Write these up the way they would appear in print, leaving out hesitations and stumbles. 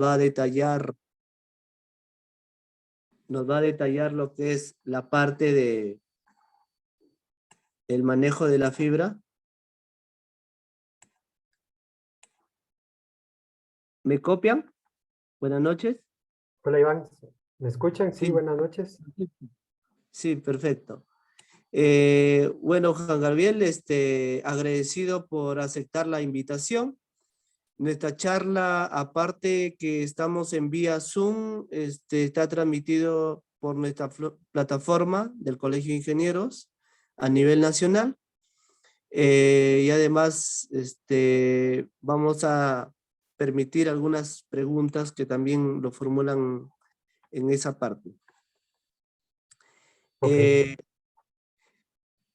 va a detallar, lo que es la parte de el manejo de la fibra. ¿Me copian? Buenas noches. Hola Iván, ¿me escuchan? Sí, Sí, buenas noches. sí, perfecto. Bueno, Juan Gabriel, agradecido por aceptar la invitación. Nuestra charla, aparte que estamos en vía Zoom, está transmitido por nuestra plataforma del Colegio de Ingenieros a nivel nacional. Y además, vamos a permitir algunas preguntas que también lo formulan en esa parte. Ok,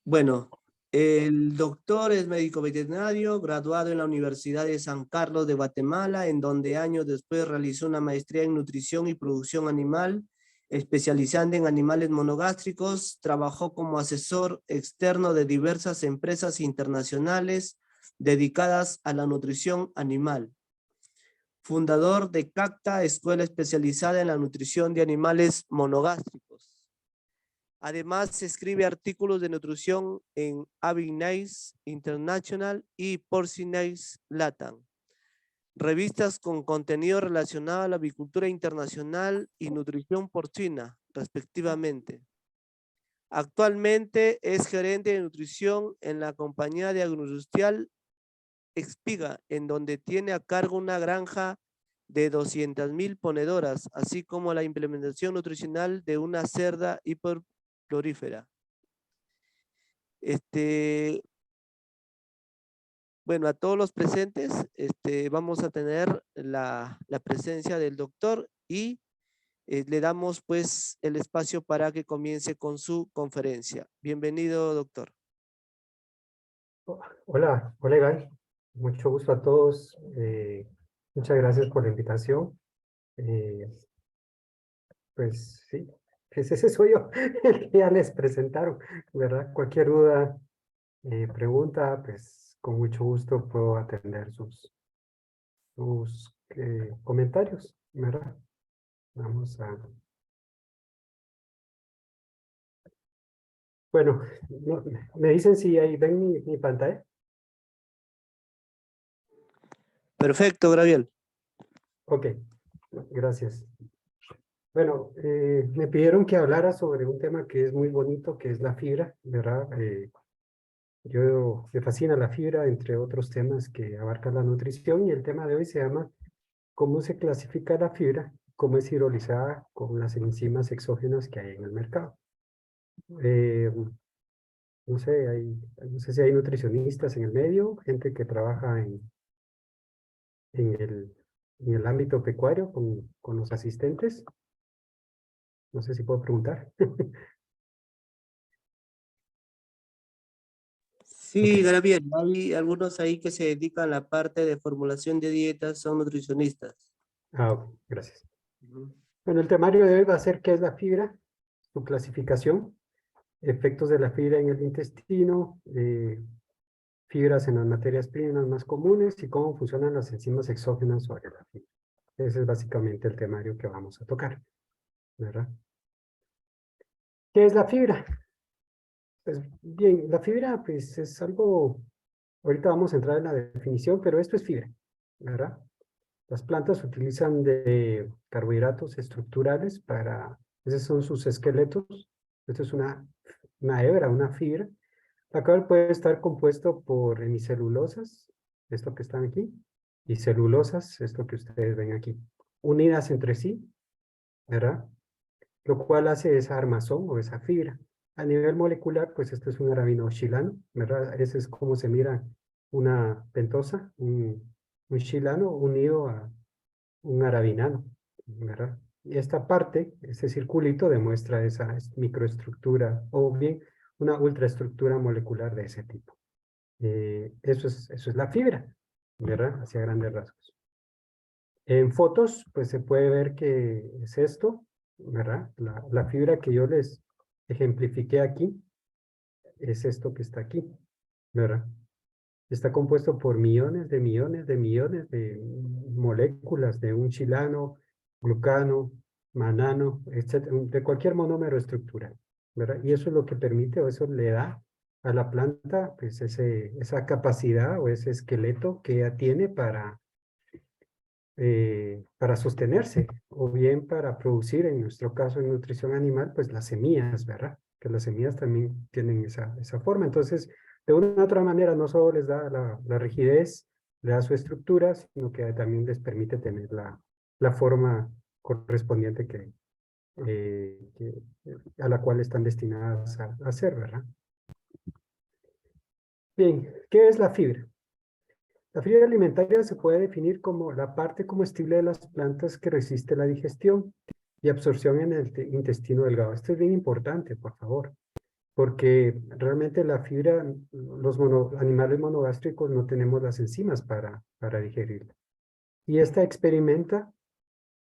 Bueno, el doctor es médico veterinario, graduado en la Universidad de San Carlos de Guatemala, en donde años después realizó una maestría en nutrición y producción animal, especializando en animales monogástricos. Trabajó como asesor externo de diversas empresas internacionales dedicadas a la nutrición animal. Fundador de CACTA, escuela especializada en la nutrición de animales monogástricos. Además, escribe artículos de nutrición en Avignais International y Porcinais Latam, revistas con contenido relacionado a la avicultura internacional y nutrición porcina, respectivamente. Actualmente es gerente de nutrición en la compañía de agroindustrial Expiga, en donde tiene a cargo una granja de 200,000 ponedoras, así como la implementación nutricional de una cerda hiperclorífera. Bueno, a todos los presentes, vamos a tener la presencia del doctor y le damos pues el espacio para que comience con su conferencia. Bienvenido, doctor. hola Iván, mucho gusto a todos. Muchas gracias por la invitación. Eh, pues sí, ese soy yo, el que ya les presentaron, ¿verdad? Cualquier duda, pregunta, pues con mucho gusto puedo atender sus comentarios, ¿verdad? Vamos a... Bueno, me dicen si ahí ven mi pantalla. Perfecto, Gabriel. Ok, gracias. Bueno, me pidieron que hablara sobre un tema que es muy bonito, que es la fibra, ¿verdad? Me fascina la fibra, entre otros temas que abarcan la nutrición, y el tema de hoy se llama ¿cómo se clasifica la fibra? ¿Cómo es hidrolizada con las enzimas exógenas que hay en el mercado? Eh, no sé si hay nutricionistas en el medio, gente que trabaja en en el ámbito pecuario con los asistentes. No sé si puedo preguntar. Ok. Sí, Gabriel, hay algunos ahí que se dedican a la parte de formulación de dietas, son nutricionistas. Ok, gracias. Ujú. Bueno, el temario de hoy va a ser qué es la fibra, su clasificación, efectos de la fibra en el intestino, fibras en las materias primas más comunes y cómo funcionan las enzimas exógenas sobre la fibra. Ese es básicamente el temario que vamos a tocar, ¿verdad? ¿Qué es la fibra? Pues bien, la fibra pues es algo, ahorita vamos a entrar en la definición, pero esto es fibra, ¿verdad? Las plantas utilizan de carbohidratos estructurales esos son sus esqueletos. Esto es una hebra, una fibra, la cual puede estar compuesto por hemicelulosas, esto que están aquí, y celulosas, esto que ustedes ven aquí, unidas entre sí, ¿verdad? Lo cual hace esa armazón o esa fibra. A nivel molecular, pues esto es un arabinoxilano, ¿verdad? Ese es como se mira una pentosa, un xilano unido a un arabinano, ¿verdad? Y esta parte, este circulito, demuestra esa microestructura o bien una ultraestructura molecular de ese tipo. Eso es la fibra, ¿verdad? Hacia grandes rasgos. En fotos, pues se puede ver que es esto, ¿verdad? La fibra que yo les ejemplifiqué aquí es esto que está aquí, ¿verdad? Está compuesto por millones de millones de millones de moléculas de un chilano, glucano, manano, etcétera, de cualquier monómero estructural, ¿verdad? Y eso es lo que permite, o eso le da a la planta pues esa capacidad o ese esqueleto que ella tiene para sostenerse, o bien para producir, en nuestro caso en nutrición animal, pues las semillas, ¿verdad? Que las semillas también tienen esa forma. Entonces, de una u otra manera, no solo les da la rigidez, le da su estructura, sino que también les permite tener la forma correspondiente a la cual están destinadas a hacer, ¿verdad? Bien, ¿qué es la fibra? La fibra alimentaria se puede definir como la parte comestible de las plantas que resiste la digestión y absorción en el intestino delgado. Esto es bien importante, por favor, porque realmente la fibra, los animales monogástricos no tenemos las enzimas para digerirla. Y esta experimenta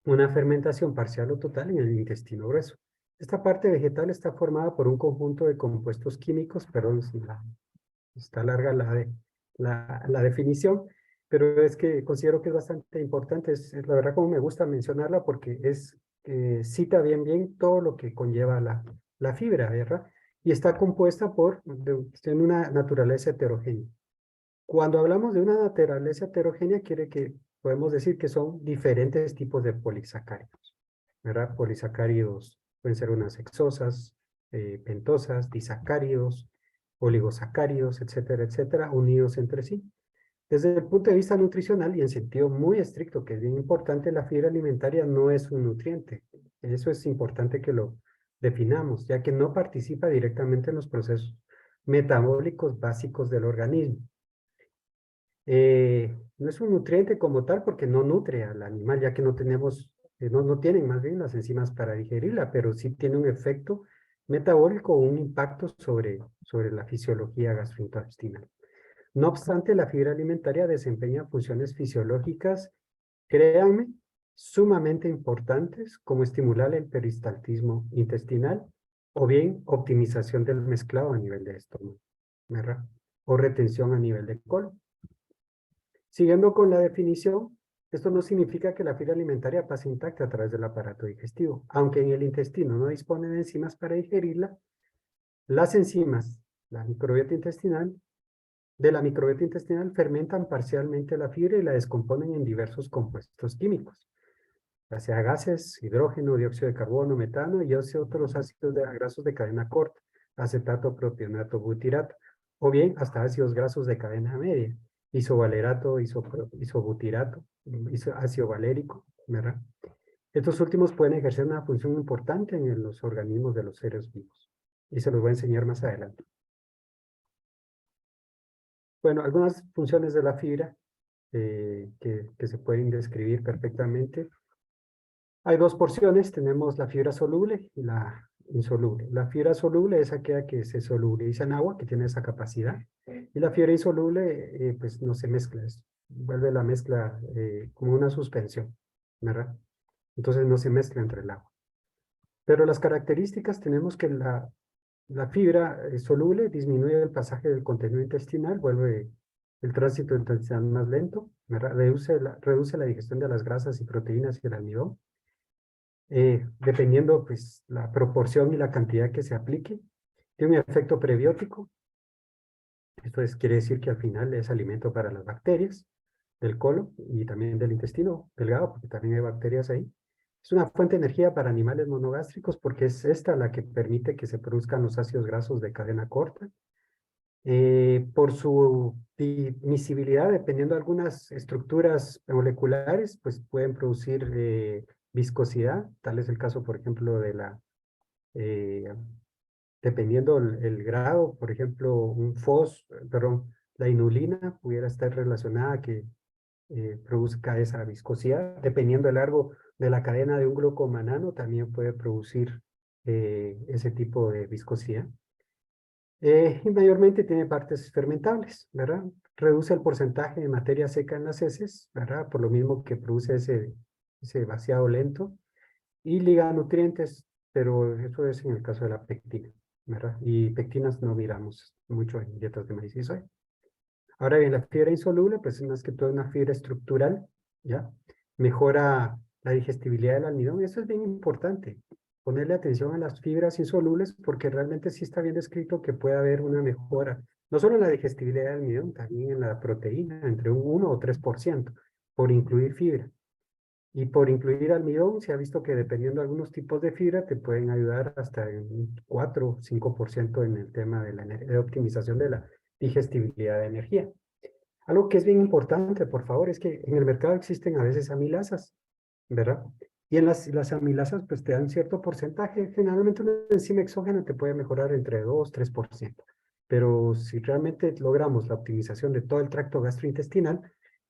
una fermentación parcial o total en el intestino grueso. Esta parte vegetal está formada por un conjunto de compuestos químicos, perdón, está larga la definición, pero es que considero que es bastante importante, es la verdad como me gusta mencionarla porque cita bien todo lo que conlleva la fibra, ¿verdad? Y está compuesta tiene una naturaleza heterogénea. Cuando hablamos de una naturaleza heterogénea, podemos decir que son diferentes tipos de polisacáridos, ¿verdad? Polisacáridos pueden ser unas hexosas, pentosas, disacáridos, oligosacáridos, etcétera, unidos entre sí. Desde el punto de vista nutricional y en sentido muy estricto, que es bien importante, la fibra alimentaria no es un nutriente. Eso es importante que lo definamos, ya que no participa directamente en los procesos metabólicos básicos del organismo. No es un nutriente como tal porque no nutre al animal, ya que no tienen más bien las enzimas para digerirla, pero sí tiene un efecto metabólico o un impacto sobre la fisiología gastrointestinal. No obstante, la fibra alimentaria desempeña funciones fisiológicas, créanme, sumamente importantes, como estimular el peristaltismo intestinal o bien optimización del mezclado a nivel de estómago, ¿verdad? O retención a nivel de colon. Siguiendo con la definición, esto no significa que la fibra alimentaria pase intacta a través del aparato digestivo. Aunque en el intestino no dispone de enzimas para digerirla, las enzimas de la microbiota intestinal fermentan parcialmente la fibra y la descomponen en diversos compuestos químicos, ya sea gases, hidrógeno, dióxido de carbono, metano y otros ácidos grasos de cadena corta, acetato, propionato, butirato, o bien hasta ácidos grasos de cadena media, isovalerato, isobutirato, ácido valérico, ¿verdad? Estos últimos pueden ejercer una función importante en los organismos de los seres vivos, y se los voy a enseñar más adelante. Bueno, algunas funciones de la fibra que se pueden describir perfectamente. Hay dos porciones, tenemos la fibra soluble y la insoluble. La fibra soluble es aquella que se solubiliza en agua, que tiene esa capacidad. Y la fibra insoluble, pues no se mezcla, vuelve la mezcla como una suspensión, ¿verdad? Entonces no se mezcla entre el agua. Pero las características tenemos que la fibra soluble disminuye el pasaje del contenido intestinal, vuelve el tránsito intestinal más lento, ¿verdad? Reduce la digestión de las grasas y proteínas y el almidón. Dependiendo pues la proporción y la cantidad que se aplique. Tiene un efecto prebiótico. Esto quiere decir que al final es alimento para las bacterias del colon y también del intestino delgado, porque también hay bacterias ahí. Es una fuente de energía para animales monogástricos porque es esta la que permite que se produzcan los ácidos grasos de cadena corta. Por su miscibilidad, dependiendo de algunas estructuras moleculares, pues pueden producir viscosidad. Tal es el caso, por ejemplo, dependiendo el grado, por ejemplo, la inulina pudiera estar relacionada a que produzca esa viscosidad. Dependiendo del largo de la cadena de un glucomanano, también puede producir ese tipo de viscosidad. Y mayormente tiene partes fermentables, ¿verdad? Reduce el porcentaje de materia seca en las heces, ¿verdad? Por lo mismo que produce ese vaciado lento. Y liga nutrientes, pero eso es en el caso de la pectina, ¿verdad? Y pectinas no miramos mucho en dietas de maíz y soya. Ahora bien, la fibra insoluble, pues es más que todo una fibra estructural, ¿ya? mejora la digestibilidad del almidón. Eso es bien importante, ponerle atención a las fibras insolubles, porque realmente sí está bien descrito que puede haber una mejora, no solo en la digestibilidad del almidón, también en la proteína, entre un 1 o 3%, por incluir fibra. Y por incluir almidón, se ha visto que dependiendo de algunos tipos de fibra, te pueden ayudar hasta en un 4 o 5% en el tema de optimización de la digestibilidad de energía. Algo que es bien importante, por favor, es que en el mercado existen a veces amilasas, ¿verdad? Y en las amilasas, pues te dan cierto porcentaje. Generalmente una enzima exógena te puede mejorar entre 2 3%. Pero si realmente logramos la optimización de todo el tracto gastrointestinal,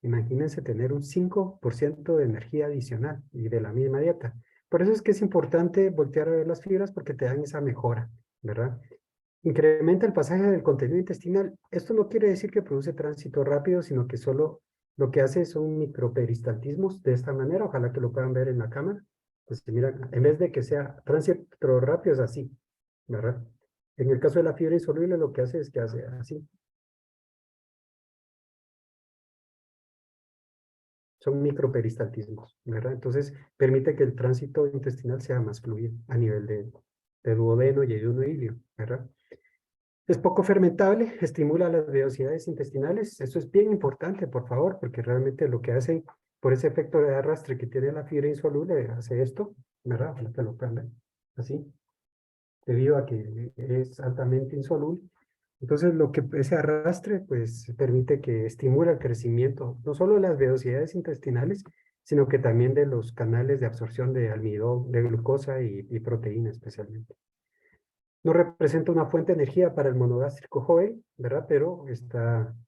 imagínense tener un 5% de energía adicional y de la misma dieta. Por eso es que es importante voltear a ver las fibras porque te dan esa mejora, ¿verdad? Incrementa el pasaje del contenido intestinal. Esto no quiere decir que produce tránsito rápido, sino que solo lo que hace son microperistaltismos de esta manera. Ojalá que lo puedan ver en la cámara. Pues mira, en vez de que sea tránsito rápido, es así, ¿verdad? En el caso de la fibra insoluble, lo que hace es que hace así. Son microperistaltismos, ¿verdad? Entonces, permite que el tránsito intestinal sea más fluido a nivel de duodeno y ayuno ilio, ¿verdad? Es poco fermentable, estimula las velocidades intestinales. Eso es bien importante, por favor, porque realmente lo que hace, por ese efecto de arrastre que tiene la fibra insoluble, hace esto, ¿verdad? Ojalá que lo puedan ver, así, debido a que es altamente insoluble. Entonces, lo que ese arrastre, pues, permite que estimula el crecimiento, no solo de las velocidades intestinales, sino que también de los canales de absorción de almidón, de glucosa y proteína especialmente. No representa una fuente de energía para el monogástrico joven, ¿verdad? Pero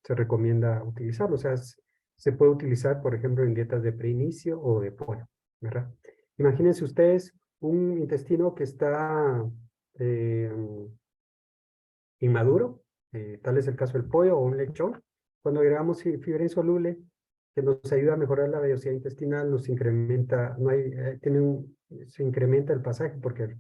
se recomienda utilizarlo. O sea, se puede utilizar, por ejemplo, en dietas de preinicio o de pollo, ¿verdad? Imagínense ustedes un intestino que está eh, inmaduro, tal es el caso del pollo o un lechón. Cuando agregamos fibra insoluble, que nos ayuda a mejorar la velocidad intestinal, nos incrementa, no hay, se incrementa el pasaje porque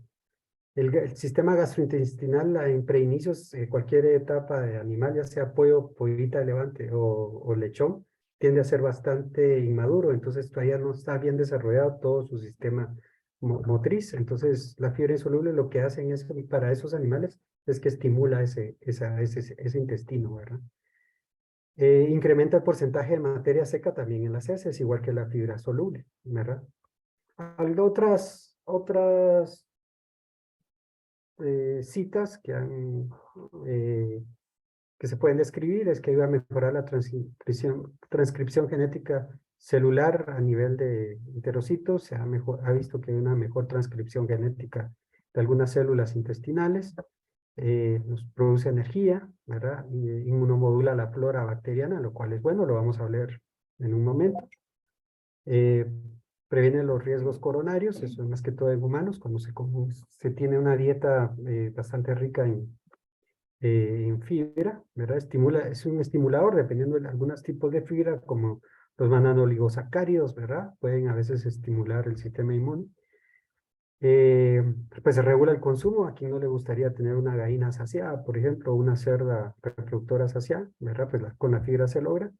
el sistema gastrointestinal en preinicios, cualquier etapa de animal, ya sea pollo, pollita de levante o lechón, tiende a ser bastante inmaduro, entonces todavía no está bien desarrollado todo su sistema motriz. Entonces, la fibra insoluble lo que hacen es, para esos animales, es que estimula ese intestino, ¿verdad? Incrementa el porcentaje de materia seca también en las heces, igual que la fibra soluble, ¿verdad? Otras citas que se pueden describir es que ayuda a mejorar la transcripción genética celular a nivel de enterocitos. Ha visto que hay una mejor transcripción genética de algunas células intestinales. Nos produce energía, ¿verdad? Inmunomodula la flora bacteriana, lo cual es bueno, lo vamos a ver en un momento. Eh, previene los riesgos coronarios, eso es más que todo en humanos, cuando se tiene una dieta bastante rica en fibra, ¿verdad? Es un estimulador, dependiendo de algunos tipos de fibra, como los manoligosacáridos, ¿verdad? Pueden a veces estimular el sistema inmune. Pues se regula el consumo. A quien no le gustaría tener una gallina saciada, por ejemplo, una cerda reproductora saciada, ¿verdad? Pues con la fibra se logra,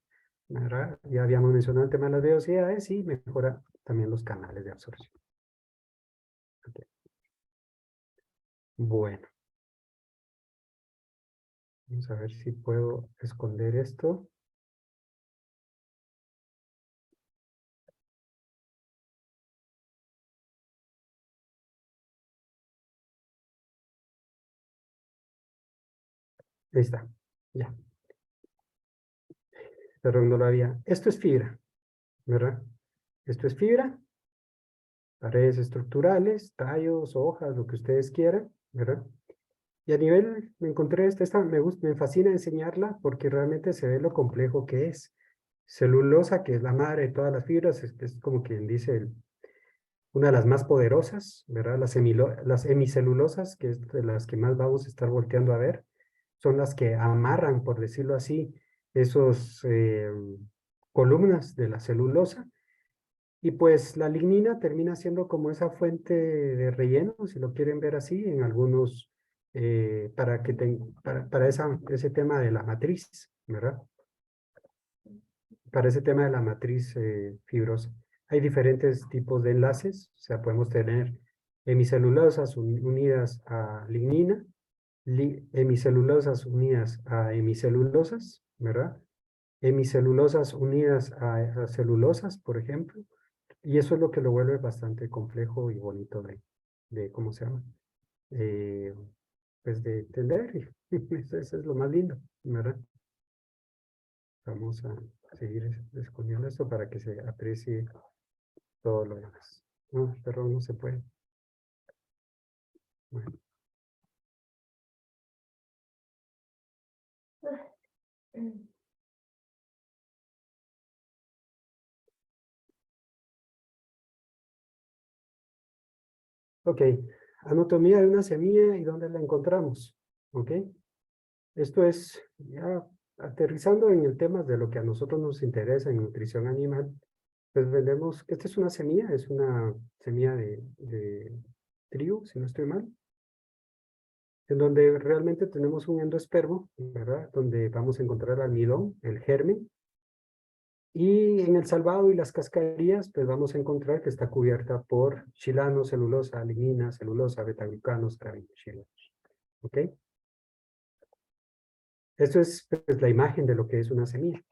¿verdad? Ya habíamos mencionado el tema de las velocidades y mejora también los canales de absorción. Okay. Bueno, vamos a ver si puedo esconder esto. Ahí está, ya. Perdón, no lo había. Esto es fibra, ¿verdad? Esto es fibra, paredes estructurales, tallos, hojas, lo que ustedes quieran, ¿verdad? Y a nivel, me encontré esta me fascina enseñarla porque realmente se ve lo complejo que es. Celulosa, que es la madre de todas las fibras, es como quien dice una de las más poderosas, ¿verdad? Las hemicelulosas, que es de las que más vamos a estar volteando a ver, son las que amarran, por decirlo así, esos columnas de la celulosa. Y pues la lignina termina siendo como esa fuente de relleno, si lo quieren ver así, en algunos, para ese tema de la matriz, ¿verdad? Para ese tema de la matriz fibrosa. Hay diferentes tipos de enlaces, o sea, podemos tener hemicelulosas unidas a lignina, hemicelulosas unidas a hemicelulosas, ¿verdad? Hemicelulosas unidas a celulosas, por ejemplo, y eso es lo que lo vuelve bastante complejo y bonito de ¿cómo se llama? Pues de entender, y eso es lo más lindo, ¿verdad? Vamos a seguir escondiendo esto para que se aprecie todo lo demás. No, pero no se puede. Bueno. Ok, anatomía de una semilla y dónde la encontramos. Ok, esto es ya aterrizando en el tema de lo que a nosotros nos interesa en nutrición animal. Pues vemos que esta es una semilla de trigo, si no estoy mal, en donde realmente tenemos un endospermo, ¿verdad? Donde vamos a encontrar el almidón, el germen, y en el salvado y las cascarillas, pues vamos a encontrar que está cubierta por xilano, celulosa, lignina, celulosa, betaglucanos, carabinoxilanos. ¿Ok? Esto es pues, la imagen de lo que es una semilla.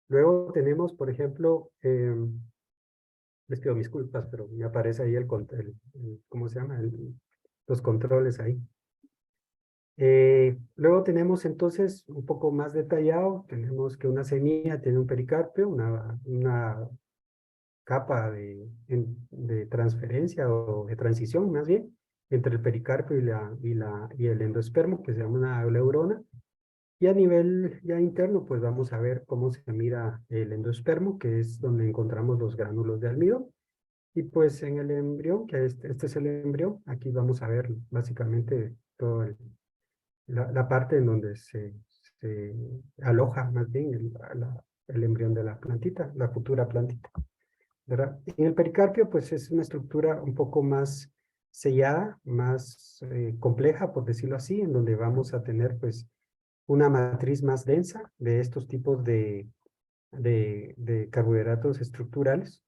Luego tenemos, por ejemplo, les pido disculpas, pero me aparece ahí ¿cómo se llama? Los controles ahí. Luego tenemos entonces un poco más detallado, tenemos que una semilla tiene un pericarpio, una capa de transferencia o de transición más bien, entre el pericarpio y el endospermo, que se llama una pleurona. Y a nivel ya interno, pues vamos a ver cómo se mira el endospermo, que es donde encontramos los gránulos de almidón. Y pues en el embrión, que este es el embrión, aquí vamos a ver básicamente toda la parte en donde se aloja más bien el embrión de la plantita, la futura plantita, ¿verdad? En el pericarpio, pues es una estructura un poco más sellada, más compleja, por decirlo así, en donde vamos a tener pues una matriz más densa de estos tipos de carbohidratos estructurales,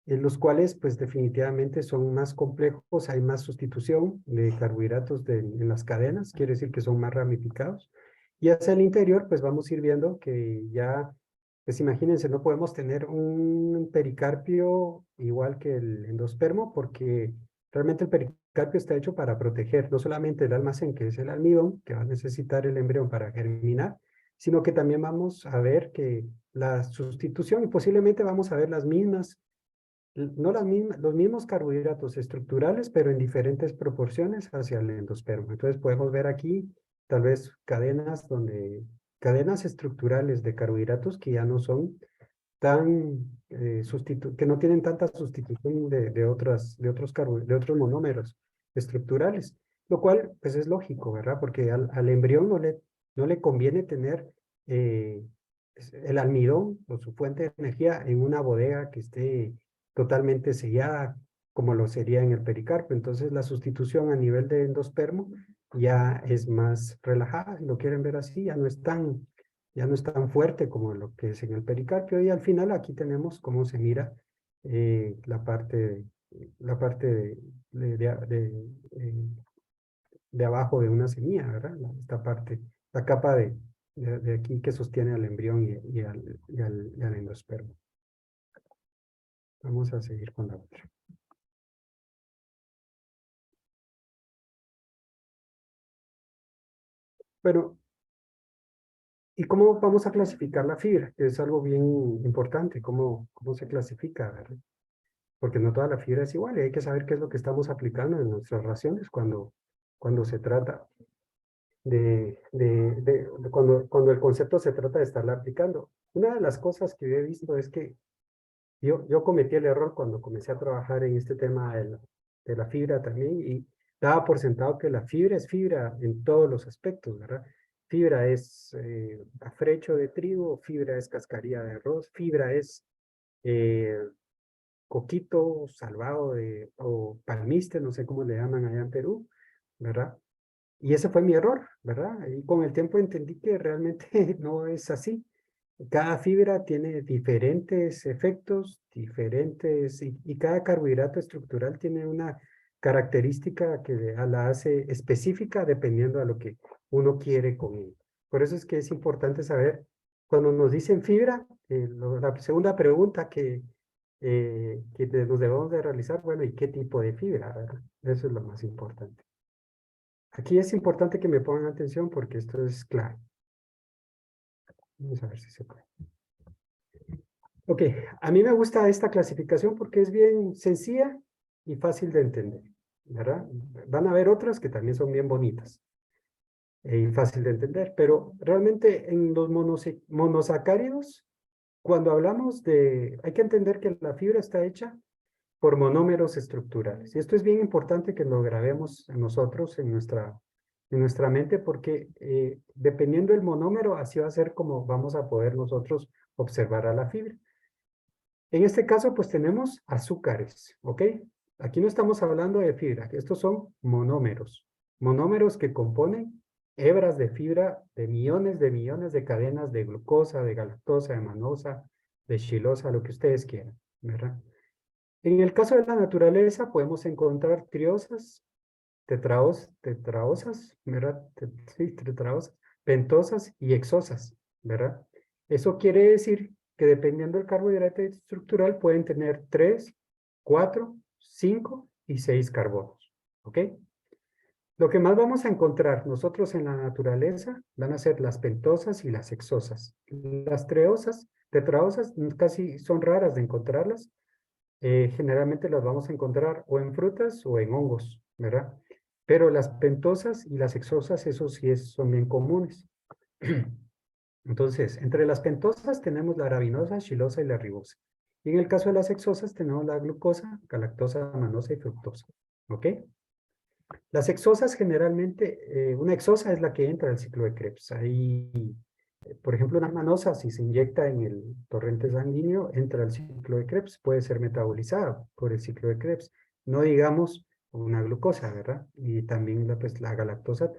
en los cuales pues definitivamente son más complejos, hay más sustitución de carbohidratos en las cadenas, quiere decir que son más ramificados. Y hacia el interior pues vamos a ir viendo que ya, pues imagínense, no podemos tener un pericarpio igual que el endospermo porque realmente el pericarpio está hecho para proteger no solamente el almacén, que es el almidón, que va a necesitar el embrión para germinar, sino que también vamos a ver que la sustitución, y posiblemente vamos a ver las mismas no los mismos carbohidratos estructurales, pero en diferentes proporciones hacia el endospermo. Entonces podemos ver aquí tal vez cadenas estructurales de carbohidratos que ya no son tan, que no tienen tanta sustitución de otros monómeros estructurales, lo cual pues es lógico, ¿verdad? Porque al embrión no le conviene tener eh, el almidón o su fuente de energía en una bodega que esté totalmente sellada, como lo sería en el pericarpio. Entonces la sustitución a nivel de endospermo ya es más relajada, si lo quieren ver así, ya no es tan fuerte como lo que es en el pericarpio. Y al final aquí tenemos cómo se mira la parte de abajo de una semilla, ¿verdad? Esta parte, la capa de aquí que sostiene al embrión y al endospermo. Vamos a seguir con la otra. Bueno, ¿y cómo vamos a clasificar la fibra? Que es algo bien importante, cómo se clasifica, ¿verdad? Porque no toda la fibra es igual y hay que saber qué es lo que estamos aplicando en nuestras raciones cuando se trata cuando el concepto se trata de estarla aplicando. Una de las cosas que he visto es que yo cometí el error cuando comencé a trabajar en este tema de la fibra también y daba por sentado que la fibra es fibra en todos los aspectos, ¿verdad? Fibra es afrecho de trigo, fibra es cascarilla de arroz, fibra es eh, coquito salvado o palmiste, no sé cómo le llaman allá en Perú, ¿verdad? Y ese fue mi error, ¿verdad? Y con el tiempo entendí que realmente no es así. Cada fibra tiene diferentes efectos, y cada carbohidrato estructural tiene una característica que la hace específica dependiendo a lo que uno quiere con él. Por eso es que es importante saber, cuando nos dicen fibra, la segunda pregunta que nos debemos de realizar, bueno, ¿y qué tipo de fibra, verdad? Eso es lo más importante. Aquí es importante que me pongan atención porque esto es claro. Vamos a ver si se puede. Ok, a mí me gusta esta clasificación porque es bien sencilla y fácil de entender, ¿verdad? Van a haber otras que también son bien bonitas y fácil de entender, pero realmente en los monosacáridos, cuando hablamos hay que entender que la fibra está hecha por monómeros estructurales. Y esto es bien importante que lo grabemos nosotros en nuestra mente porque dependiendo del monómero, así va a ser como vamos a poder nosotros observar a la fibra. En este caso, pues tenemos azúcares, ¿ok? Aquí no estamos hablando de fibra, estos son monómeros. Monómeros que componen hebras de fibra de millones de cadenas de glucosa, de galactosa, de manosa, de xilosa, lo que ustedes quieran, ¿verdad? En el caso de la naturaleza podemos encontrar triosas, tetraosas, ¿verdad? Sí, tetraosas, pentosas y hexosas, ¿verdad? Eso quiere decir que dependiendo del carbohidrato estructural pueden tener 3, 4, 5 y 6 carbonos, ¿ok? Lo que más vamos a encontrar nosotros en la naturaleza van a ser las pentosas y las hexosas. Las tetraosas, casi son raras de encontrarlas. Generalmente las vamos a encontrar o en frutas o en hongos, ¿verdad? Pero las pentosas y las hexosas, eso sí son bien comunes. Entonces, entre las pentosas tenemos la arabinosa, xilosa y la ribosa. Y en el caso de las hexosas tenemos la glucosa, galactosa, manosa y fructosa. ¿Ok? Las hexosas generalmente, una hexosa es la que entra al ciclo de Krebs. Ahí, por ejemplo, una manosa, si se inyecta en el torrente sanguíneo, entra al ciclo de Krebs, puede ser metabolizada por el ciclo de Krebs. No digamos una glucosa, ¿verdad? Y también pues, la galactosa.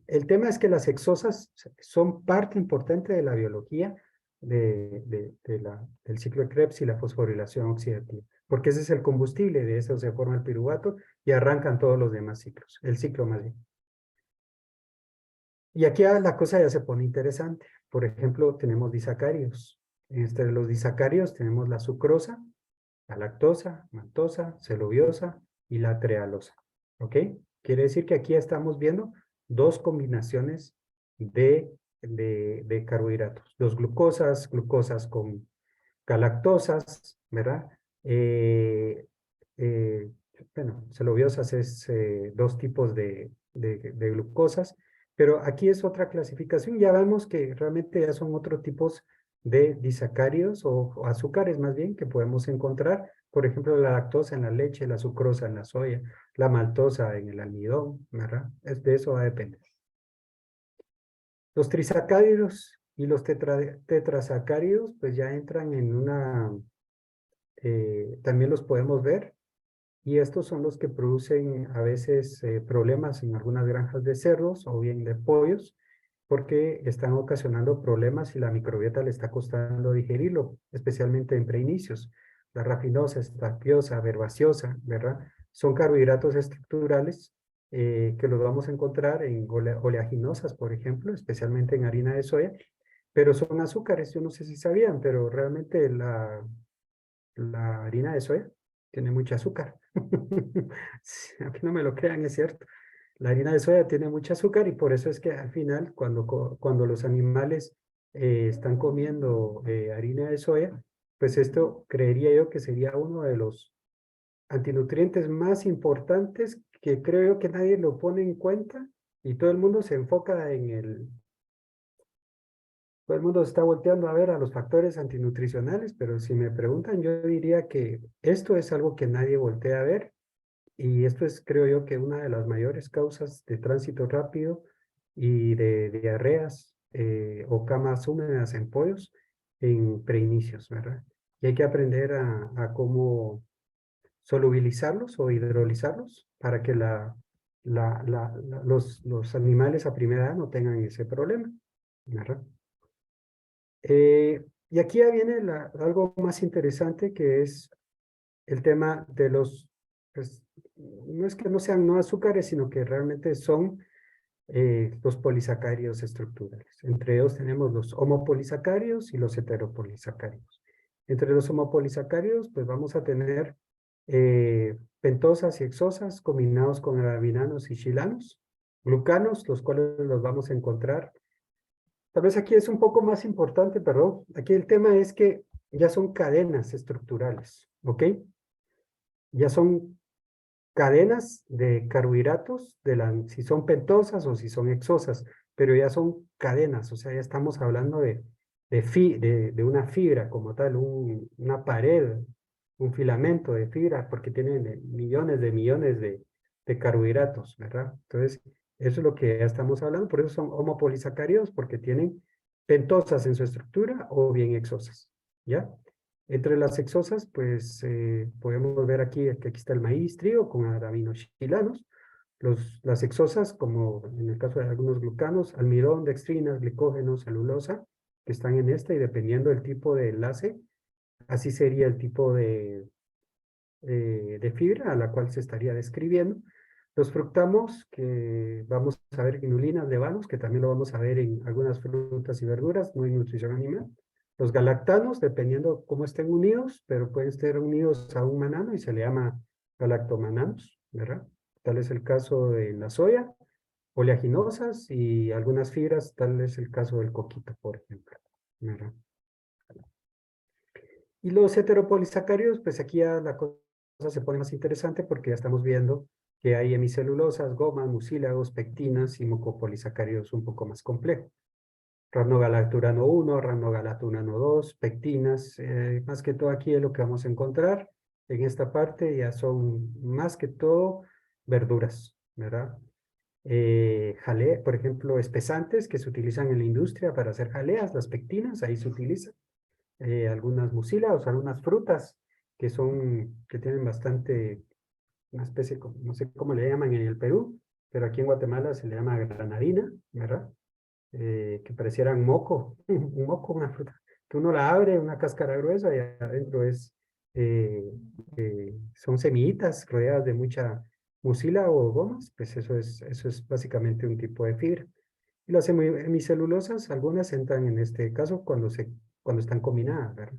El tema es que las hexosas son parte importante de la biología del ciclo de Krebs y la fosforilación oxidativa, porque ese es el combustible, de eso se forma el piruvato y arrancan todos los demás ciclos, el ciclo más bien. Y aquí la cosa ya se pone interesante. Por ejemplo, tenemos disacáridos. Entre los disacáridos tenemos la sucrosa, la lactosa, maltosa, celuliosa y la trealosa. ¿Ok? Quiere decir que aquí estamos viendo dos combinaciones de carbohidratos. Dos glucosas con galactosas, ¿verdad? Bueno, celuliosas es dos tipos de glucosas, pero aquí es otra clasificación. Ya vemos que realmente ya son otros tipos de disacáridos o azúcares más bien que podemos encontrar. Por ejemplo, la lactosa en la leche, la sucrosa en la soya, la maltosa en el almidón, ¿verdad? De eso va a depender. Los trisacáridos y los tetrasacáridos pues ya entran en también los podemos ver, y estos son los que producen a veces problemas en algunas granjas de cerdos o bien de pollos, porque están ocasionando problemas y la microbiota le está costando digerirlo, especialmente en preinicios. La rafinosa, estaciosa, verbaciosa, ¿verdad? Son carbohidratos estructurales que los vamos a encontrar en oleaginosas, por ejemplo, especialmente en harina de soya, pero son azúcares, yo no sé si sabían, pero realmente la harina de soya tiene mucho azúcar. Aunque no me lo crean, es cierto. La harina de soya tiene mucho azúcar y por eso es que al final, cuando los animales están comiendo harina de soya, pues esto creería yo que sería uno de los antinutrientes más importantes que creo yo que nadie lo pone en cuenta y todo el mundo se enfoca todo el mundo está volteando a ver a los factores antinutricionales, pero si me preguntan, yo diría que esto es algo que nadie voltea a ver y esto es, creo yo, que una de las mayores causas de tránsito rápido y de diarreas o camas húmedas en pollos en preinicios, ¿verdad? Y hay que aprender a cómo solubilizarlos o hidrolizarlos para que los animales a primera edad no tengan ese problema, ¿verdad? Y aquí ya viene algo más interesante, que es el tema de los, pues, no es que no sean no azúcares, sino que realmente son los polisacáridos estructurales. Entre ellos tenemos los homopolisacáridos y los heteropolisacáridos. Entre los homopolisacáridos, pues vamos a tener pentosas y hexosas combinados con arabinanos y chilanos, glucanos, los cuales los vamos a encontrar. Tal vez aquí es un poco más importante, perdón. Aquí el tema es que ya son cadenas estructurales, ¿ok? Ya son cadenas de carbohidratos, si son pentosas o si son hexosas, pero ya son cadenas, o sea, ya estamos hablando de una fibra como tal, una pared, un filamento de fibra, porque tienen millones de carbohidratos, ¿verdad? Entonces, eso es lo que ya estamos hablando, por eso son homopolisacáridos, porque tienen pentosas en su estructura o bien hexosas, ¿ya? Entre las hexosas, pues podemos ver aquí que aquí está el maíz, trigo con arabinochilanos. Las hexosas, como en el caso de algunos glucanos, almidón, dextrinas, glicógeno, celulosa, que están en esta, y dependiendo del tipo de enlace, así sería el tipo de fibra a la cual se estaría describiendo. Los fructamos, que vamos a ver inulinas, levanos, que también lo vamos a ver en algunas frutas y verduras, no en nutrición animal. Los galactanos, dependiendo cómo estén unidos, pero pueden estar unidos a un manano y se le llama galactomananos, ¿verdad? Tal es el caso de la soya, oleaginosas y algunas fibras, tal es el caso del coquito, por ejemplo, ¿verdad? Y los heteropolisacáridos, pues aquí ya la cosa se pone más interesante porque ya estamos viendo que hay hemicelulosas, gomas, mucílagos, pectinas y mucopolisacáridos un poco más complejos. Ranogalacturano 1, ranogalacturano 2, pectinas, más que todo aquí es lo que vamos a encontrar. En esta parte ya son más que todo verduras, ¿verdad? Por ejemplo, espesantes que se utilizan en la industria para hacer jaleas, las pectinas, ahí se utilizan. Algunas mucílagos, algunas frutas que tienen bastante, una especie, no sé cómo le llaman en el Perú, pero aquí en Guatemala se le llama granadina, ¿verdad? Que parecieran moco, un moco, una fruta, que uno la abre, una cáscara gruesa y adentro son semillitas rodeadas de mucha mucílago o gomas, pues eso es básicamente un tipo de fibra. Y las hemicelulosas, algunas entran en este caso cuando están combinadas, ¿verdad?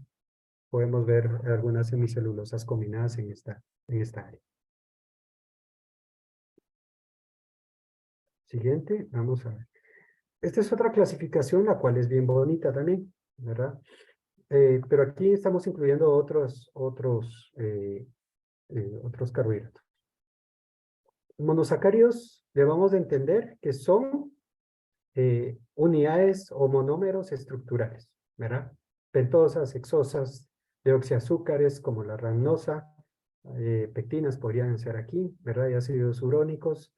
Podemos ver algunas hemicelulosas combinadas en esta área. Siguiente, vamos a ver. Esta es otra clasificación, la cual es bien bonita también, ¿verdad? Pero aquí estamos incluyendo otros carbohidratos. Monosacáridos debemos de entender que son unidades o monómeros estructurales, ¿verdad? Pentosas, hexosas, deoxiazúcares como la ragnosa, pectinas podrían ser aquí, ¿verdad? Y ácidos urónicos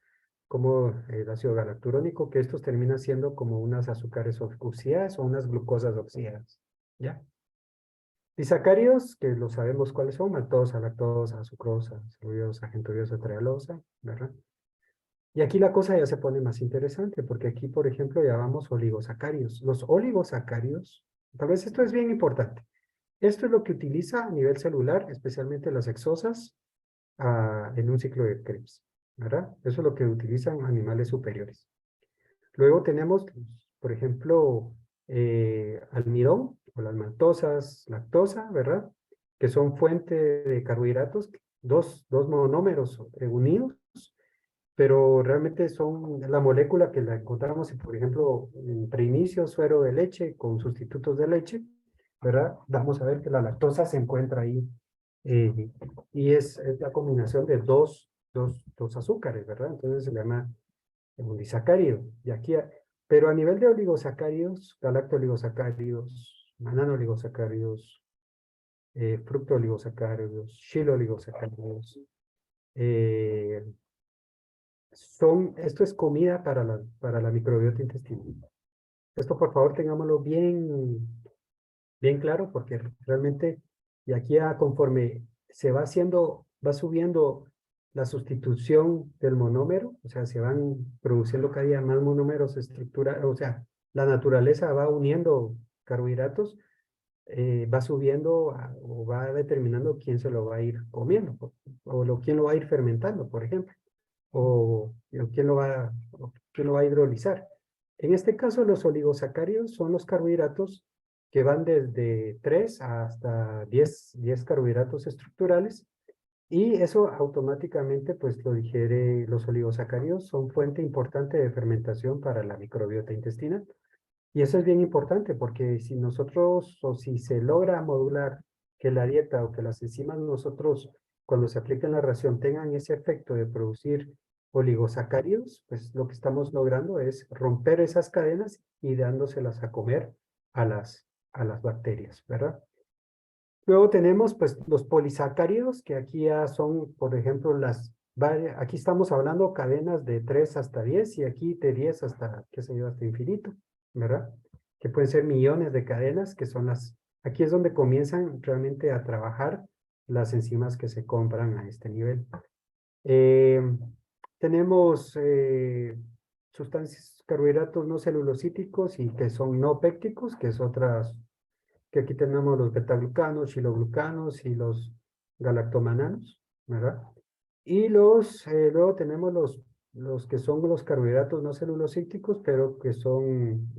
como el ácido galacturónico, que estos terminan siendo como unas azúcares oxidadas o unas glucosas oxidadas, ¿ya? Disacáridos, que lo sabemos cuáles son: maltosa, lactosa, sucrosa, celulosa, genturiosa, trealosa, ¿verdad? Y aquí la cosa ya se pone más interesante, porque aquí, por ejemplo, llamamos oligosacáridos. Los oligosacáridos, tal vez esto es bien importante. Esto es lo que utiliza a nivel celular, especialmente las hexosas, en un ciclo de Krebs, ¿verdad? Eso es lo que utilizan animales superiores. Luego tenemos, por ejemplo, almidón, o las maltosas, lactosa, ¿verdad? Que son fuente de carbohidratos, dos monómeros unidos, pero realmente son la molécula que la encontramos, por ejemplo, en preinicio, suero de leche con sustitutos de leche, ¿verdad? Vamos a ver que la lactosa se encuentra ahí, y es la combinación de dos azúcares, ¿verdad? Entonces se llama un disacárido. Pero a nivel de oligosacáridos, galactoligosacáridos, mananoligosacáridos, fructooligosacáridos, chiloligosacáridos, eh, esto es comida para la microbiota intestinal. Esto, por favor, tengámoslo bien claro, porque realmente, y aquí conforme se va subiendo la sustitución del monómero, o sea, se van produciendo cada día más monómeros estructurales, o sea, la naturaleza va uniendo carbohidratos, va subiendo o va determinando quién se lo va a ir comiendo, quién lo va a ir fermentando, por ejemplo, o quién lo va a hidrolizar. En este caso, los oligosacáridos son los carbohidratos que van desde 3 hasta 10 carbohidratos estructurales, y eso automáticamente pues lo digiere. Los oligosacáridos son fuente importante de fermentación para la microbiota intestinal. Y eso es bien importante porque si nosotros, o si se logra modular que la dieta o que las enzimas nosotros, cuando se aplica en la ración, tengan ese efecto de producir oligosacáridos, pues lo que estamos logrando es romper esas cadenas y dándoselas a comer a las bacterias, ¿verdad? Luego tenemos pues los polisacáridos, que aquí ya son, por ejemplo, aquí estamos hablando cadenas de 3 hasta 10 y aquí de 10 hasta, qué sé yo, hasta infinito, ¿verdad? Que pueden ser millones de cadenas, que son aquí es donde comienzan realmente a trabajar las enzimas que se compran a este nivel. Tenemos sustancias, carbohidratos no celulosíticos y que son no pépticos, que es que aquí tenemos los betaglucanos, xiloglucanos y los galactomananos, ¿verdad? Y luego tenemos los que son los carbohidratos no celulosíticos, pero que son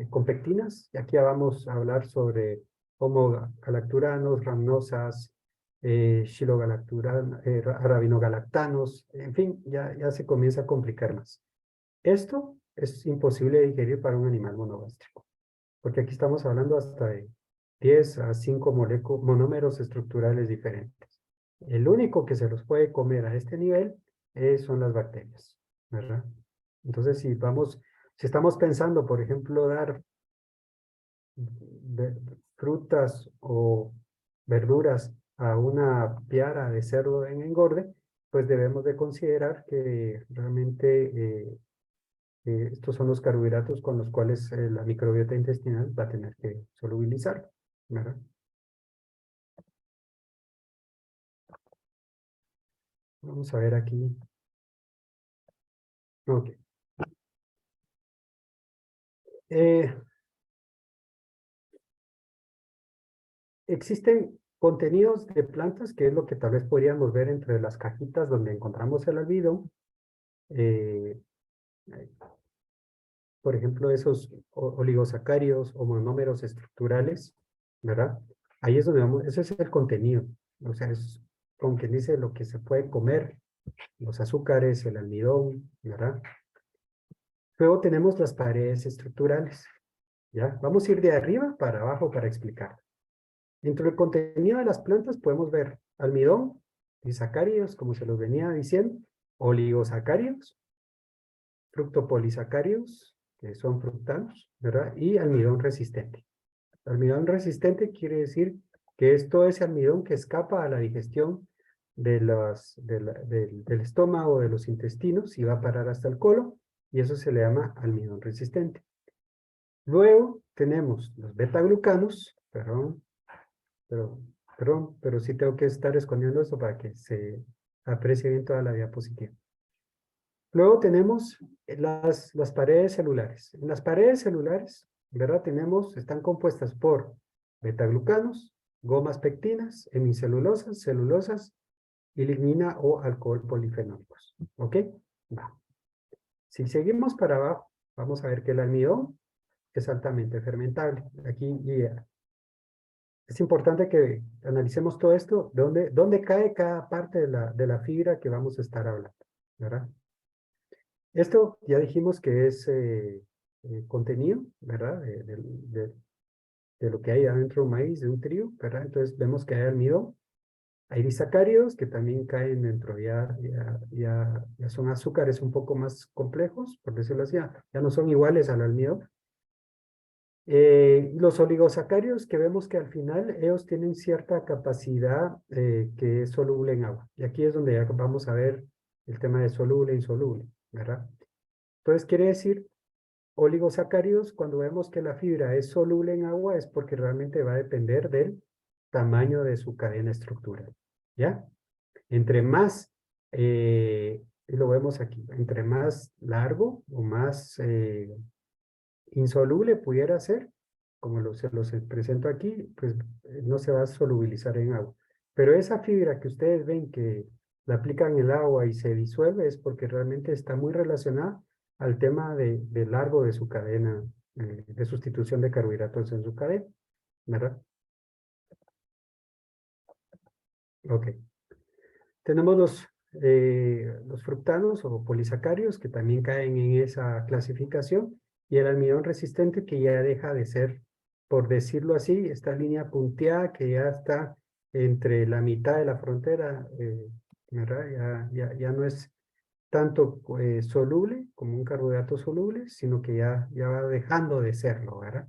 con pectinas. Y aquí ya vamos a hablar sobre homogalacturanos, ramnosas, arabinogalactanos, en fin, ya se comienza a complicar más. Esto es imposible de digerir para un animal monogástrico, porque aquí estamos hablando hasta de 10 a 5 monómeros estructurales diferentes. El único que se los puede comer a este nivel son las bacterias, ¿verdad? Entonces, si estamos pensando, por ejemplo, dar frutas o verduras a una piara de cerdo en engorde, pues debemos de considerar que realmente estos son los carbohidratos con los cuales la microbiota intestinal va a tener que solubilizar, ¿verdad? Vamos a ver aquí. Ok. Existen contenidos de plantas, que es lo que tal vez podríamos ver entre las cajitas donde encontramos el almidón. Por ejemplo, esos oligosacáridos o monómeros estructurales, ¿verdad? Ahí es donde vamos, ese es el contenido. O sea, es con quien dice lo que se puede comer, los azúcares, el almidón, ¿verdad? Luego tenemos las paredes estructurales, ¿ya? Vamos a ir de arriba para abajo para explicar. Dentro del contenido de las plantas podemos ver almidón, disacáridos, como se los venía diciendo, oligosacáridos, fructopolisacáridos, que son fructanos, ¿verdad? Y almidón resistente. Almidón resistente quiere decir que es todo ese almidón que escapa a la digestión del estómago, de los intestinos, y va a parar hasta el colon, y eso se le llama almidón resistente. Luego tenemos los betaglucanos, pero sí tengo que estar escondiendo esto para que se aprecie bien toda la diapositiva. Luego tenemos las paredes celulares. En las paredes celulares, ¿verdad? están compuestas por betaglucanos, gomas pectinas, hemicelulosas, celulosas y lignina o alcohol polifenólicos. ¿Ok? Va. Si seguimos para abajo, vamos a ver que el almidón es altamente fermentable. Aquí es importante que analicemos todo esto, dónde cae cada parte de la fibra que vamos a estar hablando, ¿verdad? Esto ya dijimos que es contenido, ¿verdad? De lo que hay adentro de un maíz, de un trigo, ¿verdad? Entonces vemos que hay almidón, hay disacáridos que también caen dentro, ya son azúcares un poco más complejos, por decirlo así, ya no son iguales al almidón. Los oligosacáridos, que vemos que al final ellos tienen cierta capacidad que es soluble en agua. Y aquí es donde ya vamos a ver el tema de soluble e insoluble, ¿verdad? Entonces quiere decir, oligosacáridos, cuando vemos que la fibra es soluble en agua, es porque realmente va a depender del tamaño de su cadena estructural, ¿ya? Entre más, y lo vemos aquí, entre más largo o más insoluble pudiera ser, se los presento aquí, pues no se va a solubilizar en agua. Pero esa fibra que ustedes ven que la aplican en el agua y se disuelve es porque realmente está muy relacionada al tema de largo de su cadena, de sustitución de carbohidratos en su cadena, ¿verdad? Ok. Tenemos los fructanos o polisacáridos que también caen en esa clasificación y el almidón resistente que ya deja de ser, por decirlo así, esta línea punteada que ya está entre la mitad de la frontera, ¿verdad? Ya no es tanto soluble como un carbohidrato soluble, sino que ya va dejando de serlo, ¿verdad?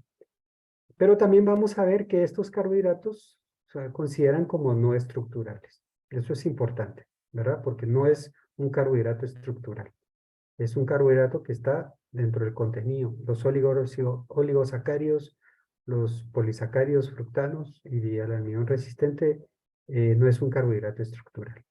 Pero también vamos a ver que estos carbohidratos se consideran como no estructurales. Eso es importante, ¿verdad? Porque no es un carbohidrato estructural. Es un carbohidrato que está dentro del contenido. Los oligosacáridos, los polisacáridos fructanos y el almidón resistente no es un carbohidrato estructural.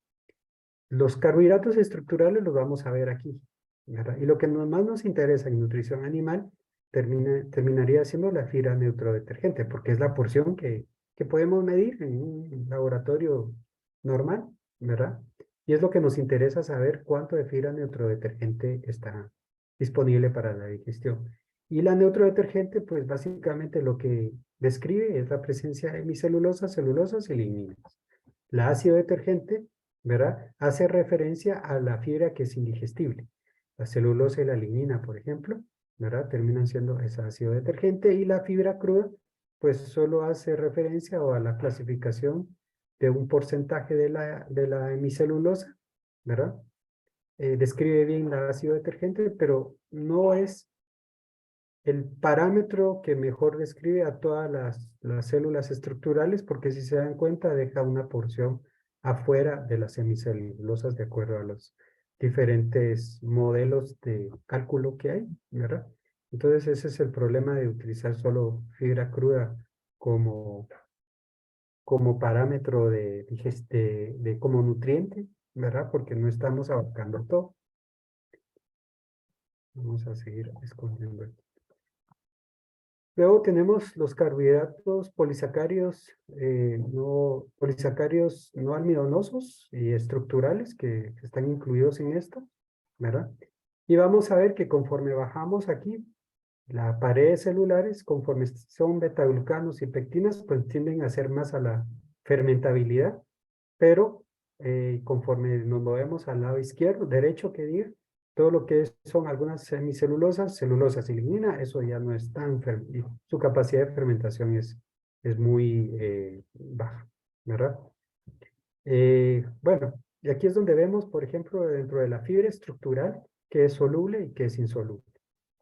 Los carbohidratos estructurales los vamos a ver aquí, ¿verdad? Y lo que más nos interesa en nutrición animal terminaría siendo la fibra neutrodetergente, porque es la porción que podemos medir en un laboratorio normal, ¿verdad? Y es lo que nos interesa saber cuánto de fibra neutrodetergente está disponible para la digestión. Y la neutrodetergente, pues básicamente lo que describe es la presencia de hemicelulosas, celulosas y ligninas. La ácido detergente, ¿verdad? Hace referencia a la fibra que es indigestible. La celulosa y la lignina, por ejemplo, ¿verdad? Terminan siendo ese ácido detergente y la fibra cruda, pues solo hace referencia o a la clasificación de un porcentaje de la hemicelulosa, ¿verdad? Describe bien la ácido detergente, pero no es el parámetro que mejor describe a todas las células estructurales, porque si se dan cuenta deja una porción afuera de las hemicelulosas de acuerdo a los diferentes modelos de cálculo que hay, ¿verdad? Entonces ese es el problema de utilizar solo fibra cruda como, como parámetro como nutriente, ¿verdad? Porque no estamos abarcando todo. Vamos a seguir escondiendo esto. Luego tenemos los carbohidratos polisacáridos no almidonosos y estructurales que están incluidos en esto, ¿verdad? Y vamos a ver que conforme bajamos aquí, las paredes celulares, conforme son betaglucanos y pectinas, pues tienden a ser más a la fermentabilidad, pero conforme nos movemos al lado izquierdo, derecho que diga, todo lo que son algunas semicelulosas, celulosas y lignina, eso ya no es tan su capacidad de fermentación es muy baja, ¿verdad? Bueno, y aquí es donde vemos, por ejemplo, dentro de la fibra estructural, que es soluble y que es insoluble.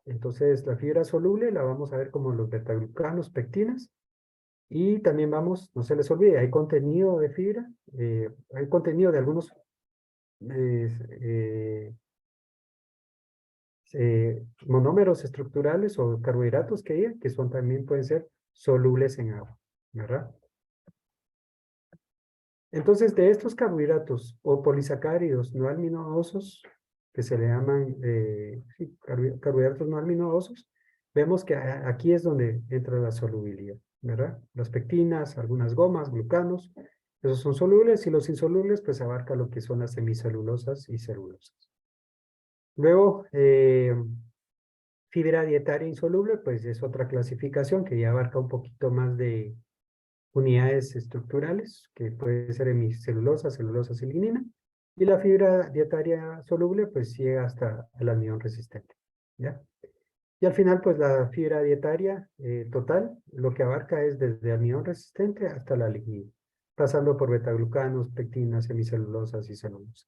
Entonces, la fibra soluble la vamos a ver como los betaglucanos, pectinas, y también vamos, no se les olvide, hay contenido de fibra, hay contenido de algunos monómeros estructurales o carbohidratos que son también pueden ser solubles en agua, ¿verdad? Entonces, de estos carbohidratos o polisacáridos no aminoácidos, que se le llaman carbohidratos no aminoácidos, vemos que aquí es donde entra la solubilidad, ¿verdad? Las pectinas, algunas gomas, glucanos, esos son solubles y los insolubles pues abarca lo que son las semicelulosas y celulosas. Luego, fibra dietaria insoluble, pues es otra clasificación que ya abarca un poquito más de unidades estructurales, que puede ser hemicelulosa, celulosa y lignina, y la fibra dietaria soluble, pues llega hasta el almidón resistente, ¿ya? Y al final, pues la fibra dietaria total, lo que abarca es desde almidón resistente hasta la lignina, pasando por betaglucanos, pectinas, hemicelulosas y celulosas.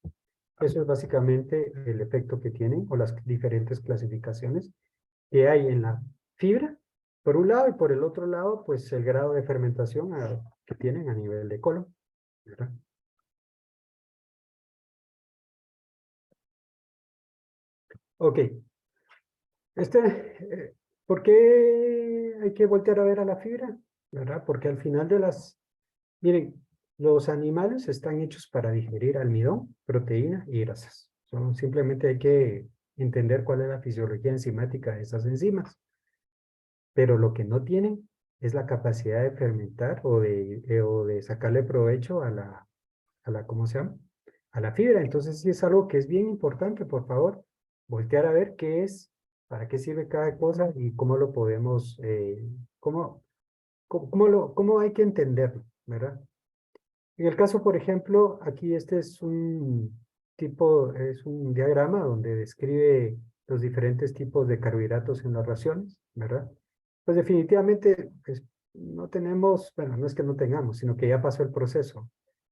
Eso es básicamente el efecto que tienen, o las diferentes clasificaciones que hay en la fibra, por un lado, y por el otro lado, pues el grado de fermentación que tienen a nivel de colon, ¿verdad? Ok. ¿Por qué hay que voltear a ver a la fibra? ¿Verdad? Porque al final miren, los animales están hechos para digerir almidón, proteína y grasas. Simplemente hay que entender cuál es la fisiología enzimática de esas enzimas. Pero lo que no tienen es la capacidad de fermentar o de sacarle provecho ¿cómo se llama? A la fibra. Entonces sí es algo que es bien importante, por favor, voltear a ver qué es, para qué sirve cada cosa y cómo lo podemos, cómo hay que entenderlo, ¿verdad? En el caso, por ejemplo, aquí este es es un diagrama donde describe los diferentes tipos de carbohidratos en las raciones, ¿verdad? Pues definitivamente pues, no tenemos, bueno, no es que no tengamos, sino que ya pasó el proceso,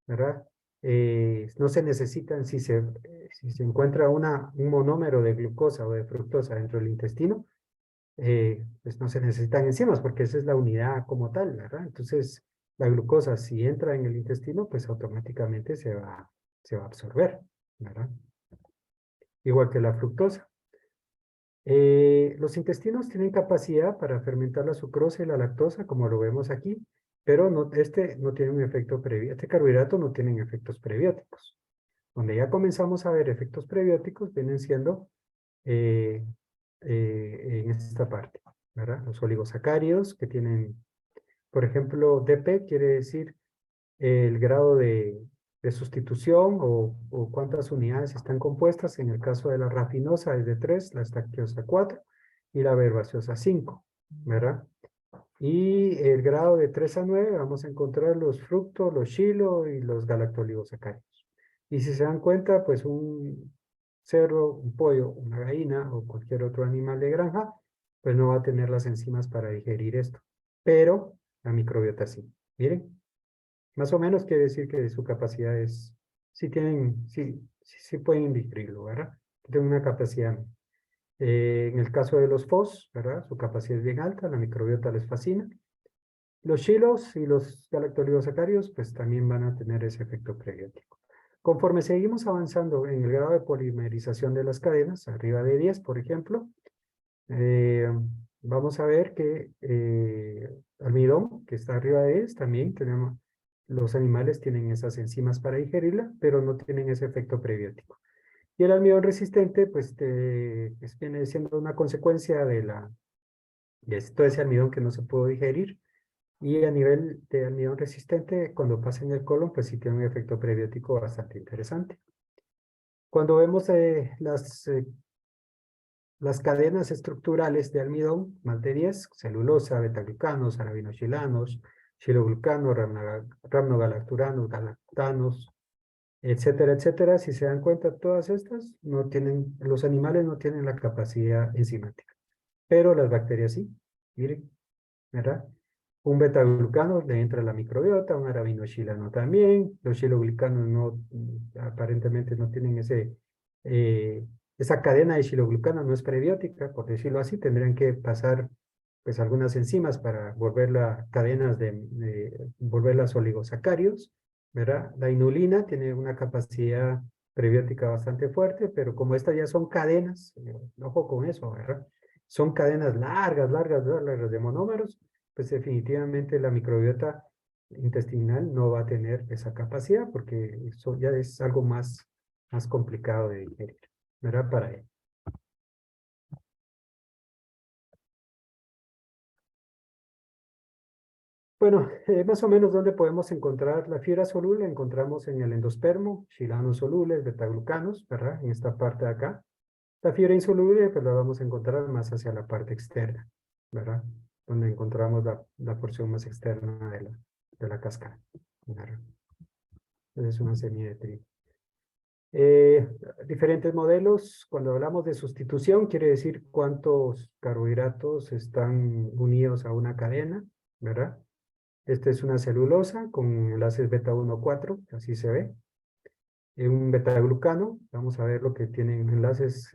¿verdad? No se necesitan, si se encuentra un monómero de glucosa o de fructosa dentro del intestino, pues no se necesitan enzimas porque esa es la unidad como tal, ¿verdad? Entonces, la glucosa si entra en el intestino, pues automáticamente se va a absorber, ¿verdad? Igual que la fructosa. Los intestinos tienen capacidad para fermentar la sucrosa y la lactosa, como lo vemos aquí, pero este no tiene un efecto prebiótico, este carbohidrato no tienen efectos prebióticos. Donde ya comenzamos a ver efectos prebióticos, vienen siendo en esta parte, ¿verdad? Los oligosacáridos que tienen, por ejemplo, DP quiere decir el grado de sustitución o cuántas unidades están compuestas. En el caso de la rafinosa es de 3, la estaquiosa 4 y la verbaceosa 5, ¿verdad? Y el grado de 3 a 9 vamos a encontrar los fructos, los xilo y los galactoligosacáridos. Y si se dan cuenta, pues un cerdo, un pollo, una gallina o cualquier otro animal de granja, pues no va a tener las enzimas para digerir esto. Pero la microbiota sí. Miren, más o menos quiere decir que su capacidad es, sí pueden digerirlo, ¿verdad? Tienen una capacidad. En el caso de los FOS, ¿verdad? Su capacidad es bien alta, la microbiota les fascina. Los chilos y los galactoligosacáridos, pues también van a tener ese efecto prebiótico. Conforme seguimos avanzando en el grado de polimerización de las cadenas, arriba de 10, por ejemplo, vamos a ver que almidón, que está arriba de 10, también tenemos, los animales tienen esas enzimas para digerirla, pero no tienen ese efecto prebiótico. Y el almidón resistente, pues, viene siendo una consecuencia de todo ese almidón que no se pudo digerir. Y a nivel de almidón resistente, cuando pasa en el colon, pues sí tiene un efecto prebiótico bastante interesante. Cuando vemos las cadenas estructurales de almidón, más de 10, celulosa, betaglucanos, arabinoxilanos, xiloglucanos, ramnogalacturanos, galactanos, etcétera, etcétera. Si se dan cuenta, todas estas los animales no tienen la capacidad enzimática, pero las bacterias sí. Miren, ¿verdad? Un betaglucano le entra a la microbiota, un arabinoxilano también. Los xiloglicanos aparentemente no tienen esa cadena de xiloglucano, no es prebiótica, por decirlo así. Tendrían que pasar pues algunas enzimas para volverla cadenas volverlas oligosacáridos, ¿verdad? La inulina tiene una capacidad prebiótica bastante fuerte, pero como estas ya son cadenas, ojo con eso, ¿verdad? Son cadenas largas de monómeros, pues definitivamente la microbiota intestinal no va a tener esa capacidad porque eso ya es algo más complicado de digerir, ¿verdad? Para él. Bueno, más o menos ¿dónde podemos encontrar la fibra soluble? Encontramos en el endospermo, xilanos solubles, betaglucanos, ¿verdad? En esta parte de acá. La fibra insoluble, pues la vamos a encontrar más hacia la parte externa, ¿verdad? Donde encontramos la porción más externa de la cáscara, ¿verdad? Es una semilla de trigo. Diferentes modelos, cuando hablamos de sustitución, quiere decir cuántos carbohidratos están unidos a una cadena, ¿verdad? Esta es una celulosa con enlaces beta 1,4, así se ve. Un betaglucano, vamos a ver lo que tienen enlaces,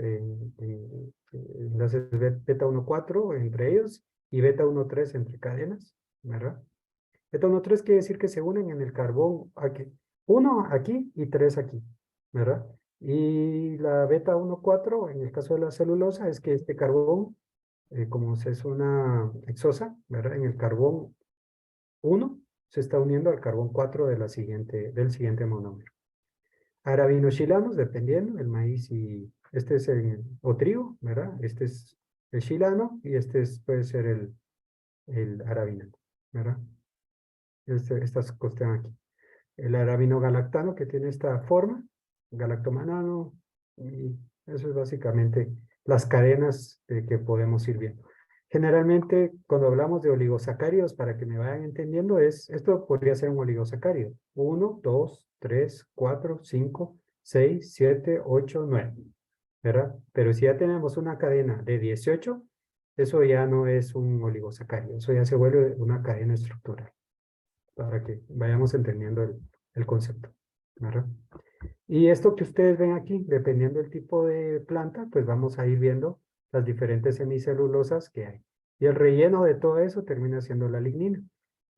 enlaces beta 1,4 entre ellos y beta 1,3 entre cadenas, ¿verdad? Beta 1,3 quiere decir que se unen en el carbón aquí, 1 aquí y 3 aquí, ¿verdad? Y la beta 1,4 en el caso de la celulosa es que este carbón, como es una hexosa, ¿verdad? En el carbón 1 se está uniendo al carbón 4 del siguiente monómero. Arabinoxilanos, dependiendo, el maíz y este es o trigo, ¿verdad? Este es el xilano y puede ser el arabinano, ¿verdad? Estas cuestiones aquí. El arabinogalactano que tiene esta forma, galactomanano, y eso es básicamente las cadenas que podemos ir viendo. Generalmente, cuando hablamos de oligosacáridos, para que me vayan entendiendo, esto podría ser un oligosacárido. 1, 2, 3, 4, 5, 6, 7, 8, 9, ¿verdad? Pero si ya tenemos una cadena de 18, eso ya no es un oligosacárido, eso ya se vuelve una cadena estructural, para que vayamos entendiendo el concepto, ¿verdad? Y esto que ustedes ven aquí, dependiendo del tipo de planta, pues vamos a ir viendo las diferentes semicelulosas que hay. Y el relleno de todo eso termina siendo la lignina.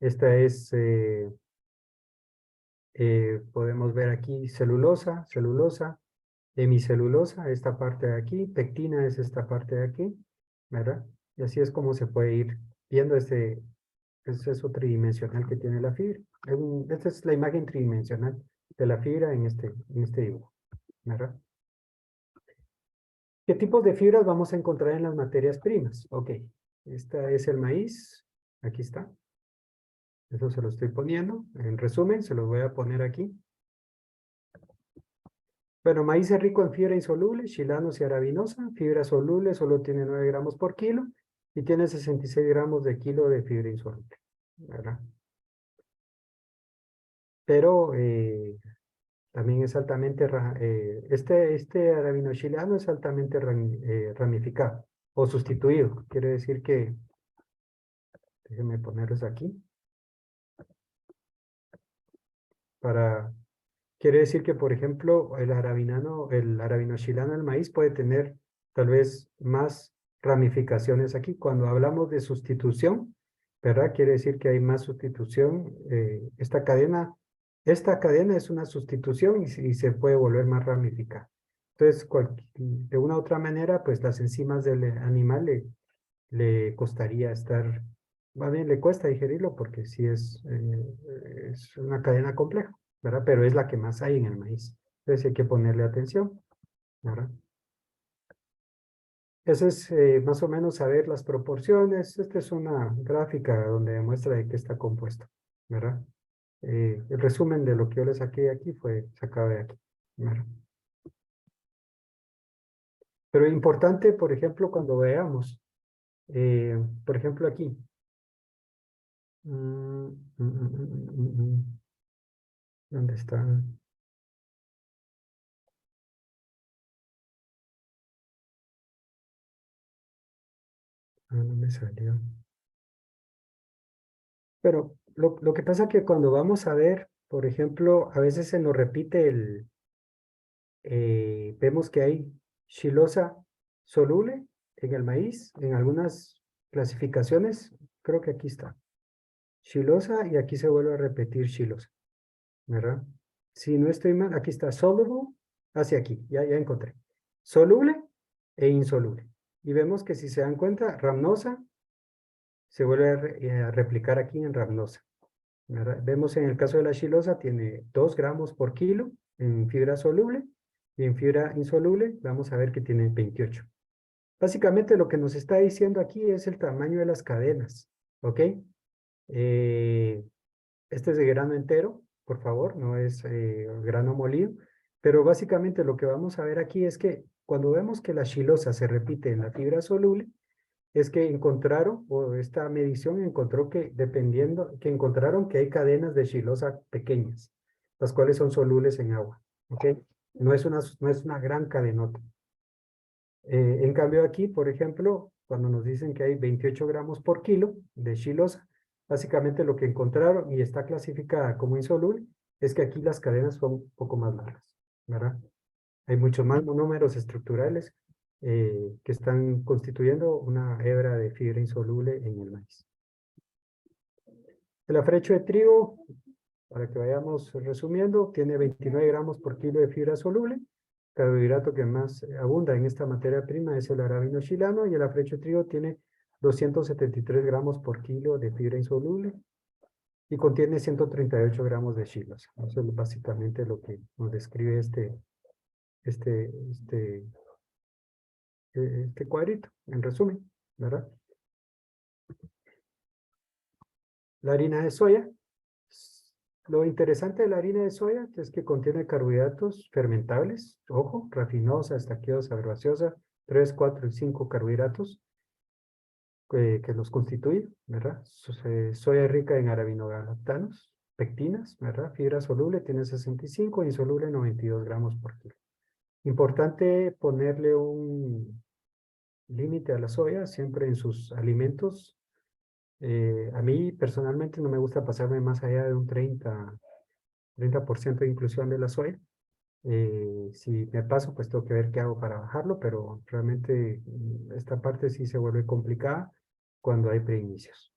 Esta es, podemos ver aquí celulosa, hemicelulosa, esta parte de aquí, pectina es esta parte de aquí, ¿verdad? Y así es como se puede ir viendo este proceso tridimensional que tiene la fibra. Esta es la imagen tridimensional de la fibra en este dibujo, ¿verdad? ¿Qué tipos de fibras vamos a encontrar en las materias primas? Ok, esta es el maíz, aquí está. Eso se lo estoy poniendo. En resumen, se los voy a poner aquí. Bueno, maíz es rico en fibra insoluble, chilanos y arabinosa. Fibra soluble solo tiene 9 gramos por kilo y tiene 66 gramos de kilo de fibra insoluble, ¿verdad? Pero también es altamente, este arabinochilano es altamente ramificado o sustituido. Quiere decir que, déjenme ponerlos aquí, quiere decir que, por ejemplo, el arabinochilano del maíz puede tener tal vez más ramificaciones aquí. Cuando hablamos de sustitución, ¿verdad? Quiere decir que hay más sustitución. Esta cadena es una sustitución y se puede volver más ramificada. Entonces, de una u otra manera, pues las enzimas del animal le costaría estar, más bien le cuesta digerirlo porque sí es una cadena compleja, ¿verdad? Pero es la que más hay en el maíz. Entonces hay que ponerle atención, ¿verdad? Eso es más o menos saber las proporciones. Esta es una gráfica donde demuestra de qué está compuesto, ¿verdad? El resumen de lo que yo le saqué aquí fue sacado de aquí, ¿verdad? Pero importante, por ejemplo, cuando veamos, por ejemplo aquí. ¿Dónde están? Ah, no me salió. Pero lo que pasa es que cuando vamos a ver, por ejemplo, a veces se nos repite vemos que hay xilosa soluble en el maíz, en algunas clasificaciones, creo que aquí está. Xilosa y aquí se vuelve a repetir xilosa, ¿verdad? Si no estoy mal, aquí está soluble, hacia aquí, ya encontré. Soluble e insoluble. Y vemos que si se dan cuenta, rhamnosa se vuelve a replicar aquí en rhamnosa. Vemos en el caso de la xilosa tiene 2 gramos por kilo en fibra soluble y en fibra insoluble vamos a ver que tiene 28. Básicamente lo que nos está diciendo aquí es el tamaño de las cadenas, ¿ok? Este es de grano entero, por favor, no es grano molido, pero básicamente lo que vamos a ver aquí es que cuando vemos que la xilosa se repite en la fibra soluble, es que encontraron, o esta medición encontró que encontraron que hay cadenas de xilosa pequeñas, las cuales son solubles en agua, ¿ok? No es una gran cadenota. En cambio aquí, por ejemplo, cuando nos dicen que hay 28 gramos por kilo de xilosa, básicamente lo que encontraron y está clasificada como insoluble, es que aquí las cadenas son un poco más largas, ¿verdad? Hay muchos más monómeros estructurales que están constituyendo una hebra de fibra insoluble en el maíz. El afrecho de trigo, para que vayamos resumiendo, tiene 29 gramos por kilo de fibra soluble. Carbohidrato que más abunda en esta materia prima es el arabinochilano y el afrecho de trigo tiene 273 gramos por kilo de fibra insoluble y contiene 138 gramos de xilosa. Eso es básicamente lo que nos describe este cuadrito, en resumen, ¿verdad? la harina de soya. Lo interesante de la harina de soya es que contiene carbohidratos fermentables, ojo, rafinosa, estaquiosa, gaseosa, 3, 4 y 5 carbohidratos que los constituyen, ¿verdad? Soya rica en arabinogalactanos, pectinas, ¿verdad? Fibra soluble tiene 65, insoluble 92 gramos por kilo. Importante ponerle un límite a la soya siempre en sus alimentos. A mí personalmente no me gusta pasarme más allá de un 30% de inclusión de la soya. Si me paso, pues tengo que ver qué hago para bajarlo, pero realmente esta parte sí se vuelve complicada cuando hay preinicios.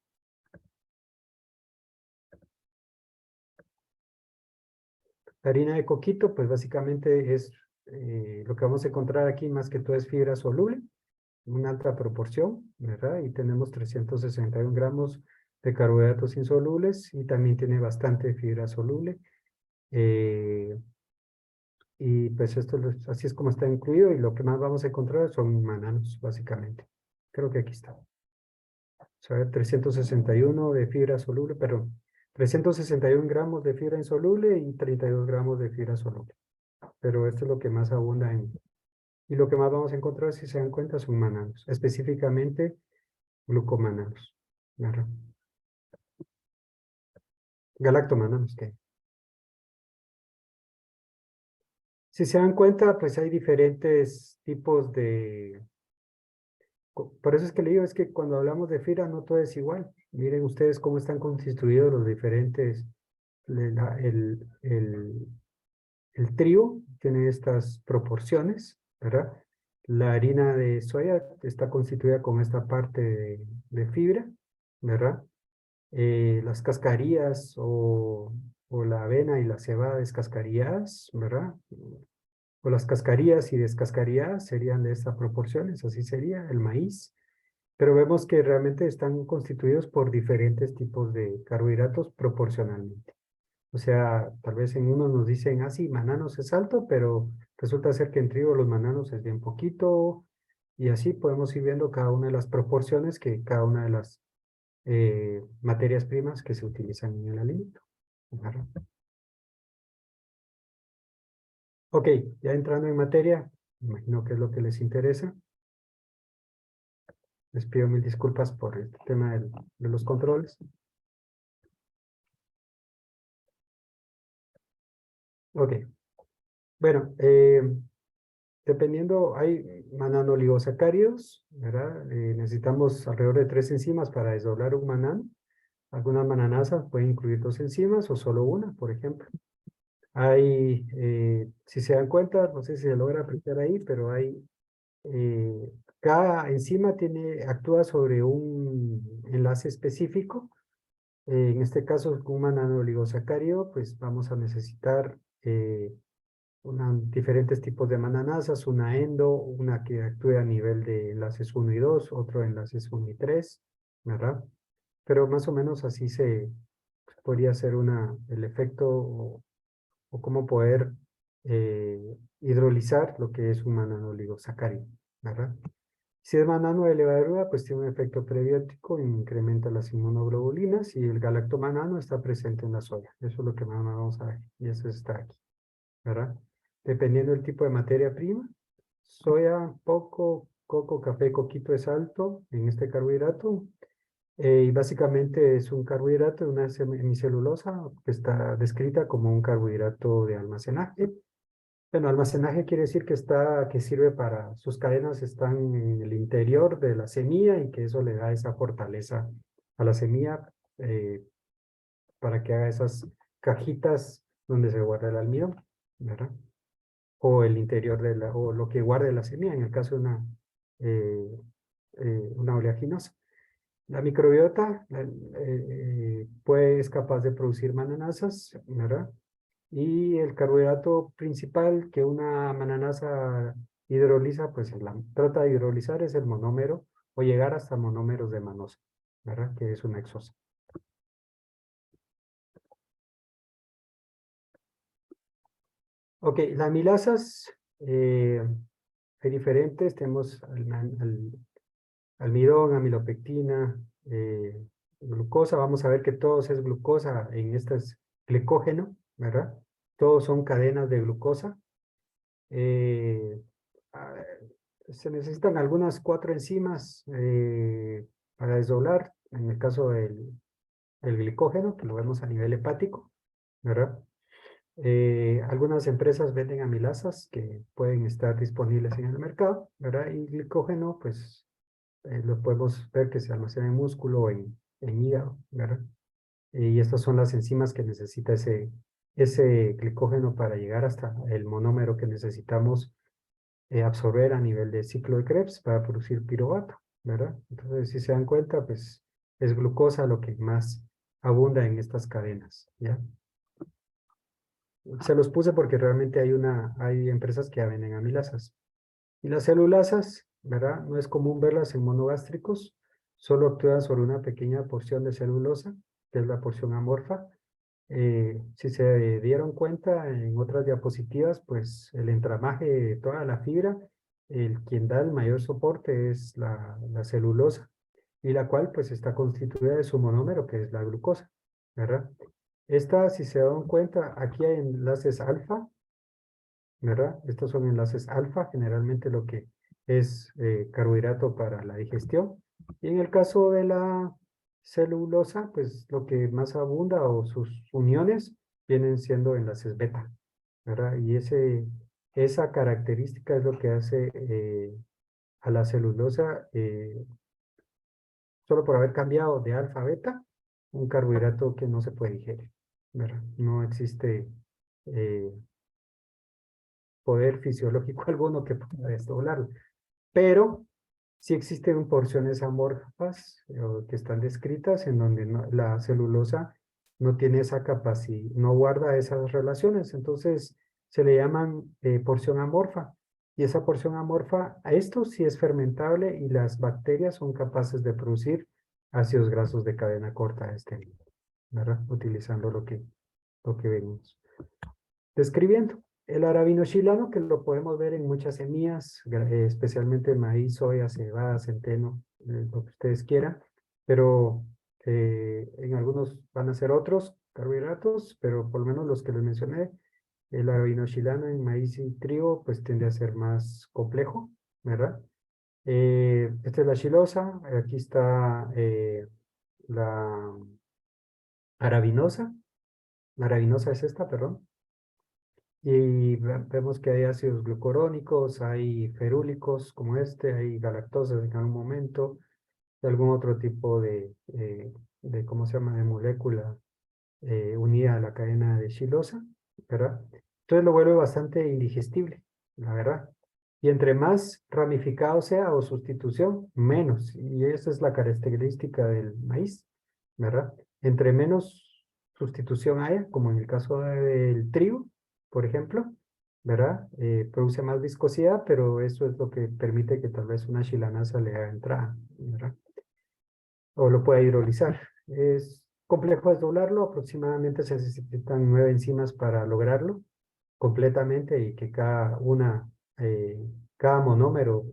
La harina de coquito, pues básicamente es lo que vamos a encontrar aquí más que todo es fibra soluble, una alta proporción, ¿verdad? Y tenemos 361 gramos de carbohidratos insolubles y también tiene bastante fibra soluble. Y pues esto así es como está incluido y lo que más vamos a encontrar son mananos, básicamente. Creo que aquí está. Vamos a ver, 361 de fibra soluble, perdón, 361 gramos de fibra insoluble y 32 gramos de fibra soluble. Pero esto es lo que más abunda en... Y lo que más vamos a encontrar, si se dan cuenta, son mananos, específicamente glucomananos. ¿Verdad? Galactomananos, ¿qué? Si se dan cuenta, pues hay diferentes tipos de... Por eso es que le digo, es que cuando hablamos de fibra no todo es igual. Miren ustedes cómo están constituidos los diferentes... El trigo tiene estas proporciones, ¿verdad? La harina de soya está constituida con esta parte de fibra, ¿verdad? Las cascarillas o la avena y la cebada descascarilladas, ¿verdad? O las cascarillas y descascarilladas serían de estas proporciones, así sería el maíz. Pero vemos que realmente están constituidos por diferentes tipos de carbohidratos proporcionalmente. O sea, tal vez en uno nos dicen, ah, sí, mananos es alto, pero resulta ser que en trigo los mananos es bien poquito. Y así podemos ir viendo cada una de las proporciones que cada una de las materias primas que se utilizan en el alimento. ¿Verdad? Ok, ya entrando en materia, imagino que es lo que les interesa. Les pido mil disculpas por este tema de los controles. Ok, bueno, dependiendo, hay mananoligosacáridos, ¿verdad? Necesitamos alrededor de 3 enzimas para desdoblar un manano. Algunas mananasas pueden incluir 2 enzimas o solo una, por ejemplo. Hay, si se dan cuenta, no sé si se logra apreciar ahí, pero hay, cada enzima actúa sobre un enlace específico. En este caso, con un mananoligosacárido, pues vamos a necesitar diferentes tipos de mananasas, una endo, una que actúe a nivel de enlaces 1 y 2, otro enlaces 1 y 3, ¿verdad? Pero más o menos así podría ser el efecto o cómo poder hidrolizar lo que es un mananoligosacárido, ¿verdad? Si es manano de levadura, pues tiene un efecto prebiótico, incrementa las inmunoglobulinas y el galactomanano está presente en la soya. Eso es lo que más vamos a ver y eso está aquí, ¿verdad? Dependiendo del tipo de materia prima, soya poco, coco, café, coquito es alto en este carbohidrato. Y básicamente es un carbohidrato de una hemicelulosa que está descrita como un carbohidrato de almacenaje. Bueno, almacenaje quiere decir que sirve para, sus cadenas están en el interior de la semilla y que eso le da esa fortaleza a la semilla para que haga esas cajitas donde se guarda el almidón, ¿verdad? O el interior o lo que guarde la semilla, en el caso de una oleaginosa. La microbiota es capaz de producir mananasas, ¿verdad? Y el carbohidrato principal que una mananasa hidroliza, pues trata de hidrolizar es el monómero o llegar hasta monómeros de manosa, ¿verdad? Que es una hexosa. Ok, las amilasas hay diferentes, tenemos almidón, amilopectina, glucosa, vamos a ver que todos es glucosa en este es glicógeno, ¿verdad? Todos son cadenas de glucosa. Eh, ah, Se necesitan algunas 4 enzimas para desdoblar, en el caso del glicógeno, que lo vemos a nivel hepático, ¿verdad? Algunas empresas venden amilasas que pueden estar disponibles en el mercado, ¿verdad? Y glicógeno, pues, lo podemos ver que se almacena en músculo o en hígado, ¿verdad? Y estas son las enzimas que necesita ese glicógeno para llegar hasta el monómero que necesitamos absorber a nivel de ciclo de Krebs para producir piruvato, ¿verdad? Entonces, si se dan cuenta, pues es glucosa lo que más abunda en estas cadenas, ¿ya? Se los puse porque realmente hay empresas que ya venden amilasas. Y las celulasas, ¿verdad? No es común verlas en monogástricos, solo actúan sobre una pequeña porción de celulosa, que es la porción amorfa. Si se dieron cuenta en otras diapositivas, pues el entramaje de toda la fibra, quien da el mayor soporte es la celulosa, y la cual pues está constituida de su monómero, que es la glucosa, ¿verdad? Esta, si se dan cuenta, aquí hay enlaces alfa, ¿verdad? Estos son enlaces alfa, generalmente lo que es carbohidrato para la digestión. Y en el caso de la celulosa, pues lo que más abunda o sus uniones vienen siendo enlaces beta, ¿verdad? Y esa característica es lo que hace a la celulosa, solo por haber cambiado de alfa a beta, un carbohidrato que no se puede digerir, ¿verdad? No existe poder fisiológico alguno que pueda desdoblarlo. Pero sí existen porciones amorfas que están descritas en donde la celulosa no tiene esa capacidad, no guarda esas relaciones, entonces se le llaman porción amorfa. Y esa porción amorfa, a esto sí es fermentable y las bacterias son capaces de producir ácidos grasos de cadena corta ¿verdad? Utilizando lo que vemos. Describiendo. El arabinoxilano, que lo podemos ver en muchas semillas, especialmente maíz, soya, cebada, centeno, lo que ustedes quieran, pero en algunos van a ser otros carbohidratos, pero por lo menos los que les mencioné, el arabinoxilano en maíz y trigo, pues tiende a ser más complejo, ¿verdad? Esta es la xilosa, aquí está la arabinosa, la arabinosa es esta, perdón. Y vemos que hay ácidos glucurónicos, hay ferúlicos como este, hay galactosas en algún momento, de algún otro tipo ¿cómo se llama?, de molécula unida a la cadena de xilosa, ¿verdad? Entonces lo vuelve bastante indigestible, la verdad. Y entre más ramificado sea o sustitución, menos. Y esa es la característica del maíz, ¿verdad? Entre menos sustitución haya, como en el caso del trigo, por ejemplo, ¿verdad? Produce más viscosidad, pero eso es lo que permite que tal vez una chilanasa le haga entrada, ¿verdad? O lo pueda hidrolizar. Es complejo desdoblarlo, aproximadamente se necesitan 9 enzimas para lograrlo completamente y que cada monómero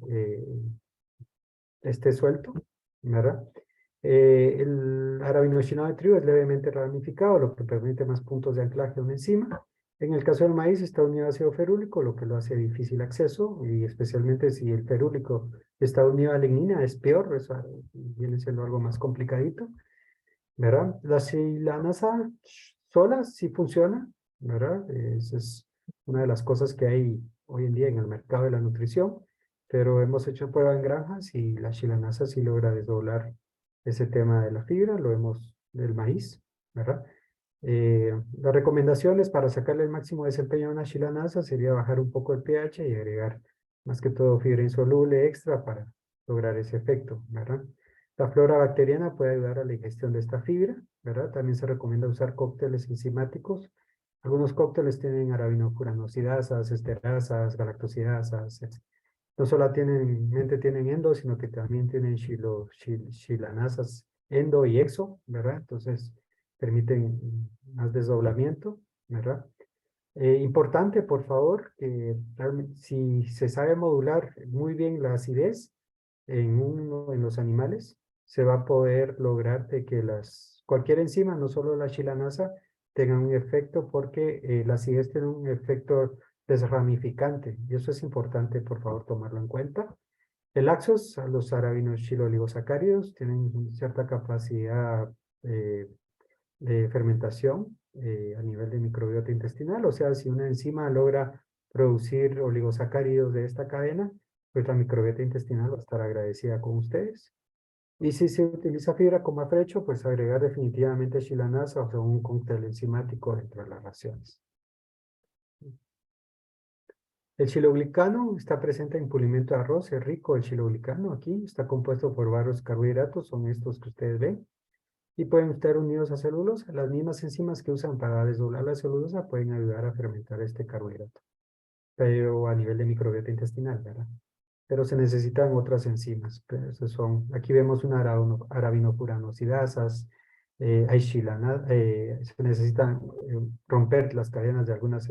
esté suelto, ¿verdad? El arabinoxinado de trigo es levemente ramificado, lo que permite más puntos de anclaje a una enzima. En el caso del maíz está unido a ácido ferúlico, lo que lo hace difícil acceso, y especialmente si el ferúlico está unido a lignina, es peor, eso viene siendo algo más complicadito, ¿verdad? La silanasa sola sí funciona, ¿verdad? Esa es una de las cosas que hay hoy en día en el mercado de la nutrición, pero hemos hecho prueba en granjas y la chilanasa sí logra desdoblar ese tema de la fibra, lo vemos del maíz, ¿verdad? Las recomendaciones para sacarle el máximo desempeño a una chilanasa sería bajar un poco el pH y agregar más que todo fibra insoluble extra para lograr ese efecto, ¿verdad? La flora bacteriana puede ayudar a la ingestión de esta fibra, ¿verdad? También se recomienda usar cócteles enzimáticos. Algunos cócteles tienen arabinofuranocidas, esterasas, galactosidasas. No solamente tienen endo, sino que también tienen chilanasas endo y exo, ¿verdad? Entonces, permiten más desdoblamiento, ¿verdad? Importante, por favor, si se sabe modular muy bien la acidez en los animales, se va a poder lograr de que cualquier enzima, no solo la chilanasa, tengan un efecto porque la acidez tiene un efecto desramificante. Y eso es importante, por favor, tomarlo en cuenta. El Axos, los arabinochiloligosacáridos, tienen cierta capacidad de fermentación a nivel de microbiota intestinal. O sea, si una enzima logra producir oligosacáridos de esta cadena, pues la microbiota intestinal va a estar agradecida con ustedes. Y si se utiliza fibra como afrecho, pues agregar definitivamente chilanasa o sea, un cóctel enzimático dentro de las raciones. El chiloglicano está presente en pulimento de arroz, es rico el chiloglicano aquí, está compuesto por varios carbohidratos, son estos que ustedes ven, y pueden estar unidos a celulosa. Las mismas enzimas que usan para desdoblar la celulosa pueden ayudar a fermentar este carbohidrato, pero a nivel de microbiota intestinal, ¿verdad? Pero se necesitan otras enzimas. Aquí vemos una arabinofuranooxidasas, se necesitan romper las cadenas de algunos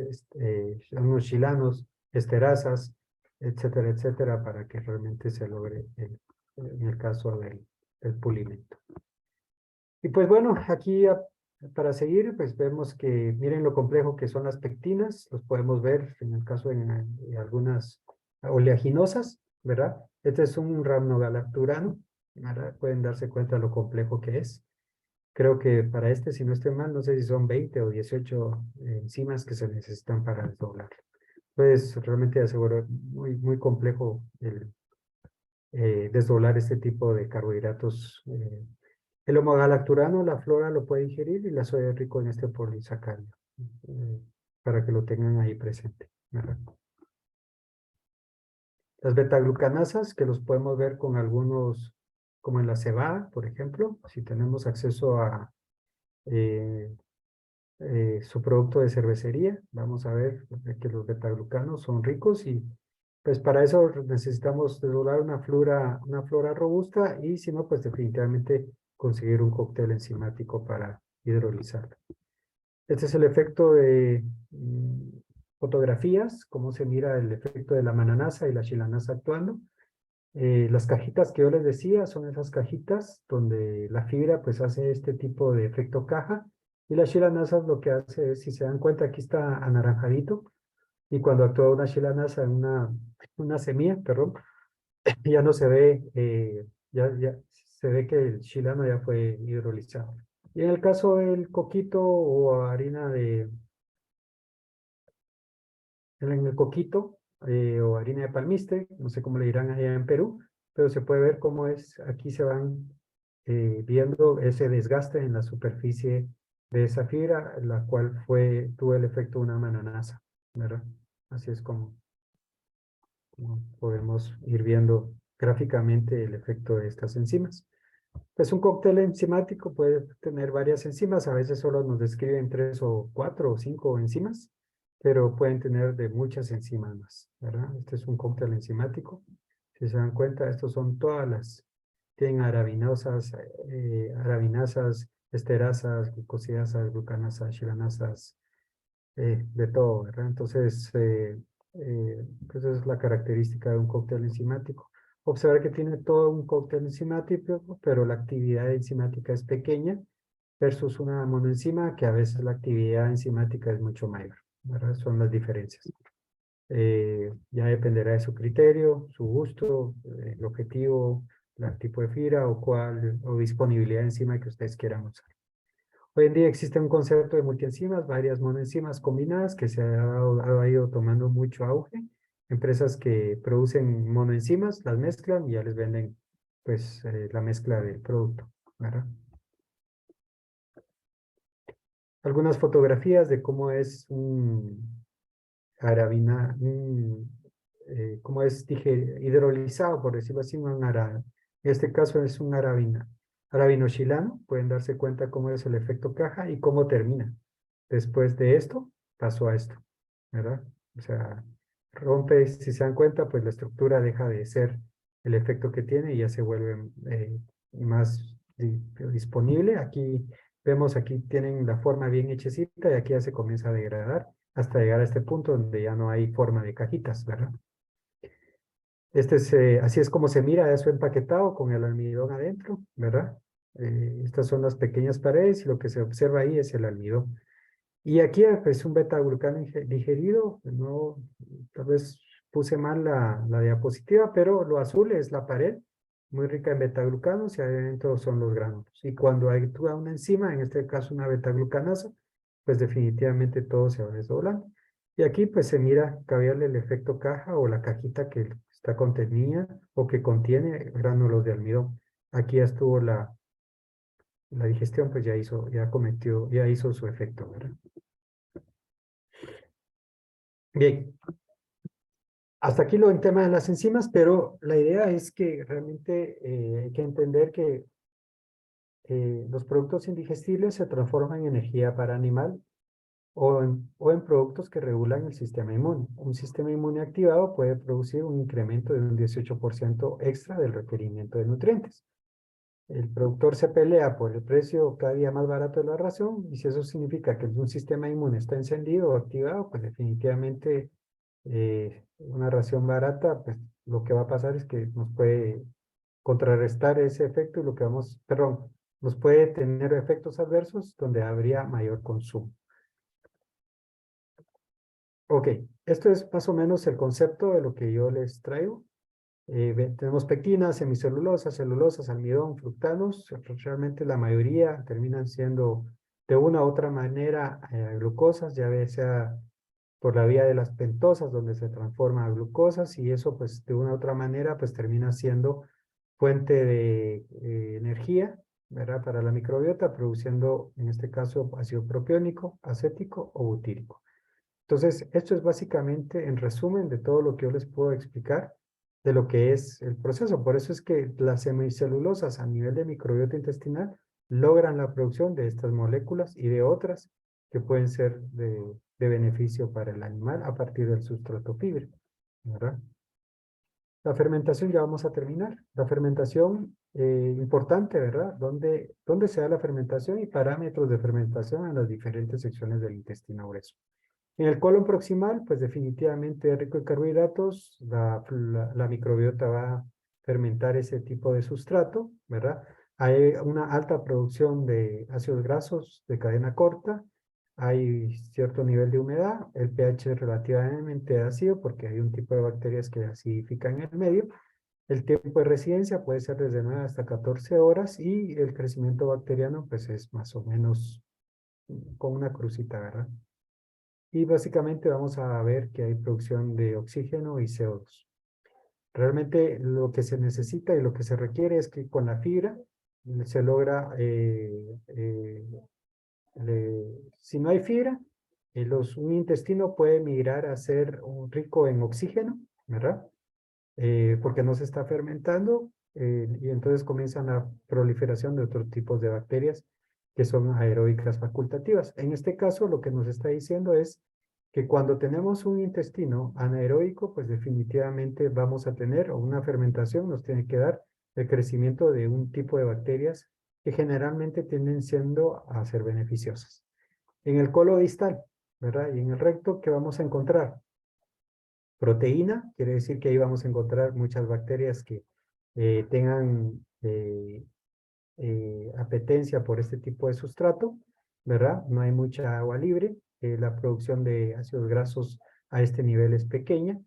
chilanos, esterasas, etcétera, etcétera, para que realmente se logre en el caso del pulimento. Y pues bueno, aquí para seguir, pues vemos que miren lo complejo que son las pectinas, los podemos ver en el caso de algunas oleaginosas, ¿verdad? Este es un rhamnogalacturano, ¿verdad? Pueden darse cuenta de lo complejo que es. Creo que para este, si no estoy mal, no sé si son 20 o 18 enzimas que se necesitan para desdoblarlo. Pues realmente aseguro muy, muy complejo el desdoblar este tipo de carbohidratos. El homogalacturano, la flora lo puede ingerir y la soya es rico en este polisacárido, para que lo tengan ahí presente, ¿verdad? Las betaglucanasas, que los podemos ver con algunos, como en la cebada, por ejemplo, si tenemos acceso a su producto de cervecería, vamos a ver que los betaglucanos son ricos y pues para eso necesitamos desdoblar una flora robusta y si no, pues definitivamente conseguir un cóctel enzimático para hidrolizarlo. Este es el efecto de fotografías, cómo se mira el efecto de la mananasa y la chilanasa actuando. Las cajitas que yo les decía son esas cajitas donde la fibra pues hace este tipo de efecto caja y la chilanasa lo que hace es, si se dan cuenta, aquí está anaranjadito y cuando actúa una chilanasa en una semilla, perdón, ya no se ve, ya se ve que el chilano ya fue hidrolizado. Y en el caso del coquito o en el coquito o harina de palmiste, no sé cómo le dirán allá en Perú, pero se puede ver cómo es, aquí se van viendo ese desgaste en la superficie de esa fibra, la cual tuvo el efecto de una mananasa, ¿verdad? Así es como podemos ir viendo gráficamente el efecto de estas enzimas. Pues un cóctel enzimático puede tener varias enzimas, a veces solo nos describen 3 o 4 o 5 enzimas, pero pueden tener de muchas enzimas más, ¿verdad? Este es un cóctel enzimático. Si se dan cuenta, estos son tienen arabinasas, esterasas, glucosidasas, glucanasas, chilanasas, de todo, ¿verdad? Entonces, pues esa es la característica de un cóctel enzimático. Observar que tiene todo un cóctel enzimático, pero la actividad enzimática es pequeña versus una monoenzima que a veces la actividad enzimática es mucho mayor, ¿verdad? Son las diferencias. Ya dependerá de su criterio, su gusto, el objetivo, el tipo de fibra o disponibilidad de enzima que ustedes quieran usar. Hoy en día existe un concepto de multienzimas, varias monoenzimas combinadas que se ha ido tomando mucho auge. Empresas que producen monoenzimas las mezclan y ya les venden pues la mezcla del producto, ¿verdad? Algunas fotografías de cómo es cómo es hidrolizado, por decirlo así, en este caso es un arabinochilano. Pueden darse cuenta cómo es el efecto caja y cómo termina. Después de esto, pasó a esto, ¿verdad? O sea, rompe, si se dan cuenta, pues la estructura deja de ser el efecto que tiene y ya se vuelve más disponible. Aquí tienen la forma bien hechecita y aquí ya se comienza a degradar hasta llegar a este punto donde ya no hay forma de cajitas, ¿verdad? Así es como se mira eso empaquetado con el almidón adentro, ¿verdad? Estas son las pequeñas paredes y lo que se observa ahí es el almidón. Y aquí pues un beta-glucano digerido, no, tal vez puse mal la diapositiva, pero lo azul es la pared, muy rica en beta-glucanos y adentro son los gránulos. Y cuando actúa una enzima, en este caso una beta-glucanasa, pues definitivamente todo se va desdoblando. Y aquí pues se mira caviarle el efecto caja o la cajita que está contenida o que contiene gránulos de almidón. Aquí ya estuvo la digestión, pues ya hizo su efecto, ¿verdad? Bien, hasta aquí lo en tema de las enzimas, pero la idea es que realmente hay que entender que los productos indigestibles se transforman en energía para animal o en productos que regulan el sistema inmune. Un sistema inmune activado puede producir un incremento de un 18% extra del requerimiento de nutrientes. El productor se pelea por el precio cada día más barato de la ración y si eso significa que un sistema inmune está encendido o activado, pues definitivamente una ración barata, pues lo que va a pasar es que nos puede contrarrestar ese efecto y perdón, nos puede tener efectos adversos donde habría mayor consumo. Ok, esto es más o menos el concepto de lo que yo les traigo. Tenemos pectinas, semicelulosas, celulosas, almidón, fructanos. Realmente la mayoría terminan siendo de una u otra manera glucosas, ya sea por la vía de las pentosas, donde se transforma a glucosas, y eso pues de una u otra manera pues termina siendo fuente de energía, ¿verdad? Para la microbiota, produciendo en este caso ácido propiónico, acético o butírico. Entonces, esto es básicamente en resumen de todo lo que yo les puedo explicar de lo que es el proceso. Por eso es que las semicelulosas a nivel de microbiota intestinal logran la producción de estas moléculas y de otras que pueden ser de beneficio para el animal a partir del sustrato fibra, ¿verdad? La fermentación ya vamos a terminar. La fermentación, importante, ¿verdad? ¿Dónde se da la fermentación y parámetros de fermentación en las diferentes secciones del intestino grueso? En el colon proximal, pues definitivamente es rico en carbohidratos, la microbiota va a fermentar ese tipo de sustrato, ¿verdad? Hay una alta producción de ácidos grasos de cadena corta, hay cierto nivel de humedad, el pH es relativamente ácido porque hay un tipo de bacterias que acidifican en el medio. El tiempo de residencia puede ser desde 9 hasta 14 horas y el crecimiento bacteriano pues es más o menos con una crucita, ¿verdad? Y básicamente vamos a ver que hay producción de oxígeno y CO2. Realmente lo que se necesita y lo que se requiere es que con la fibra se logra, si no hay fibra, un intestino puede migrar a ser rico en oxígeno, ¿verdad? Porque no se está fermentando y entonces comienzan la proliferación de otros tipos de bacterias que son aeróbicas facultativas. En este caso, lo que nos está diciendo es que cuando tenemos un intestino anaeróbico, pues definitivamente vamos a tener, o una fermentación nos tiene que dar el crecimiento de un tipo de bacterias que generalmente tienden siendo a ser beneficiosas. En el colon distal, ¿verdad? Y en el recto, ¿qué vamos a encontrar? Proteína, quiere decir que ahí vamos a encontrar muchas bacterias que tengan apetencia por este tipo de sustrato, ¿verdad? No hay mucha agua libre, la producción de ácidos grasos a este nivel es pequeña,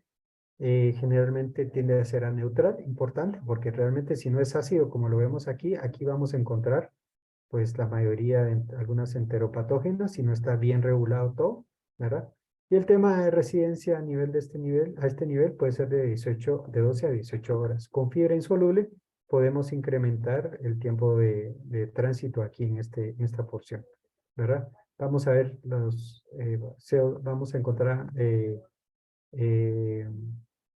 generalmente tiende a ser aneutral, importante, porque realmente si no es ácido como lo vemos aquí, aquí vamos a encontrar pues la mayoría de algunas enteropatógenas, si no está bien regulado todo, ¿verdad? Y el tema de residencia a nivel de a este nivel puede ser de 12 a 18 horas. Con fibra insoluble podemos incrementar el tiempo de tránsito aquí en esta porción, ¿verdad? Vamos a ver vamos a encontrar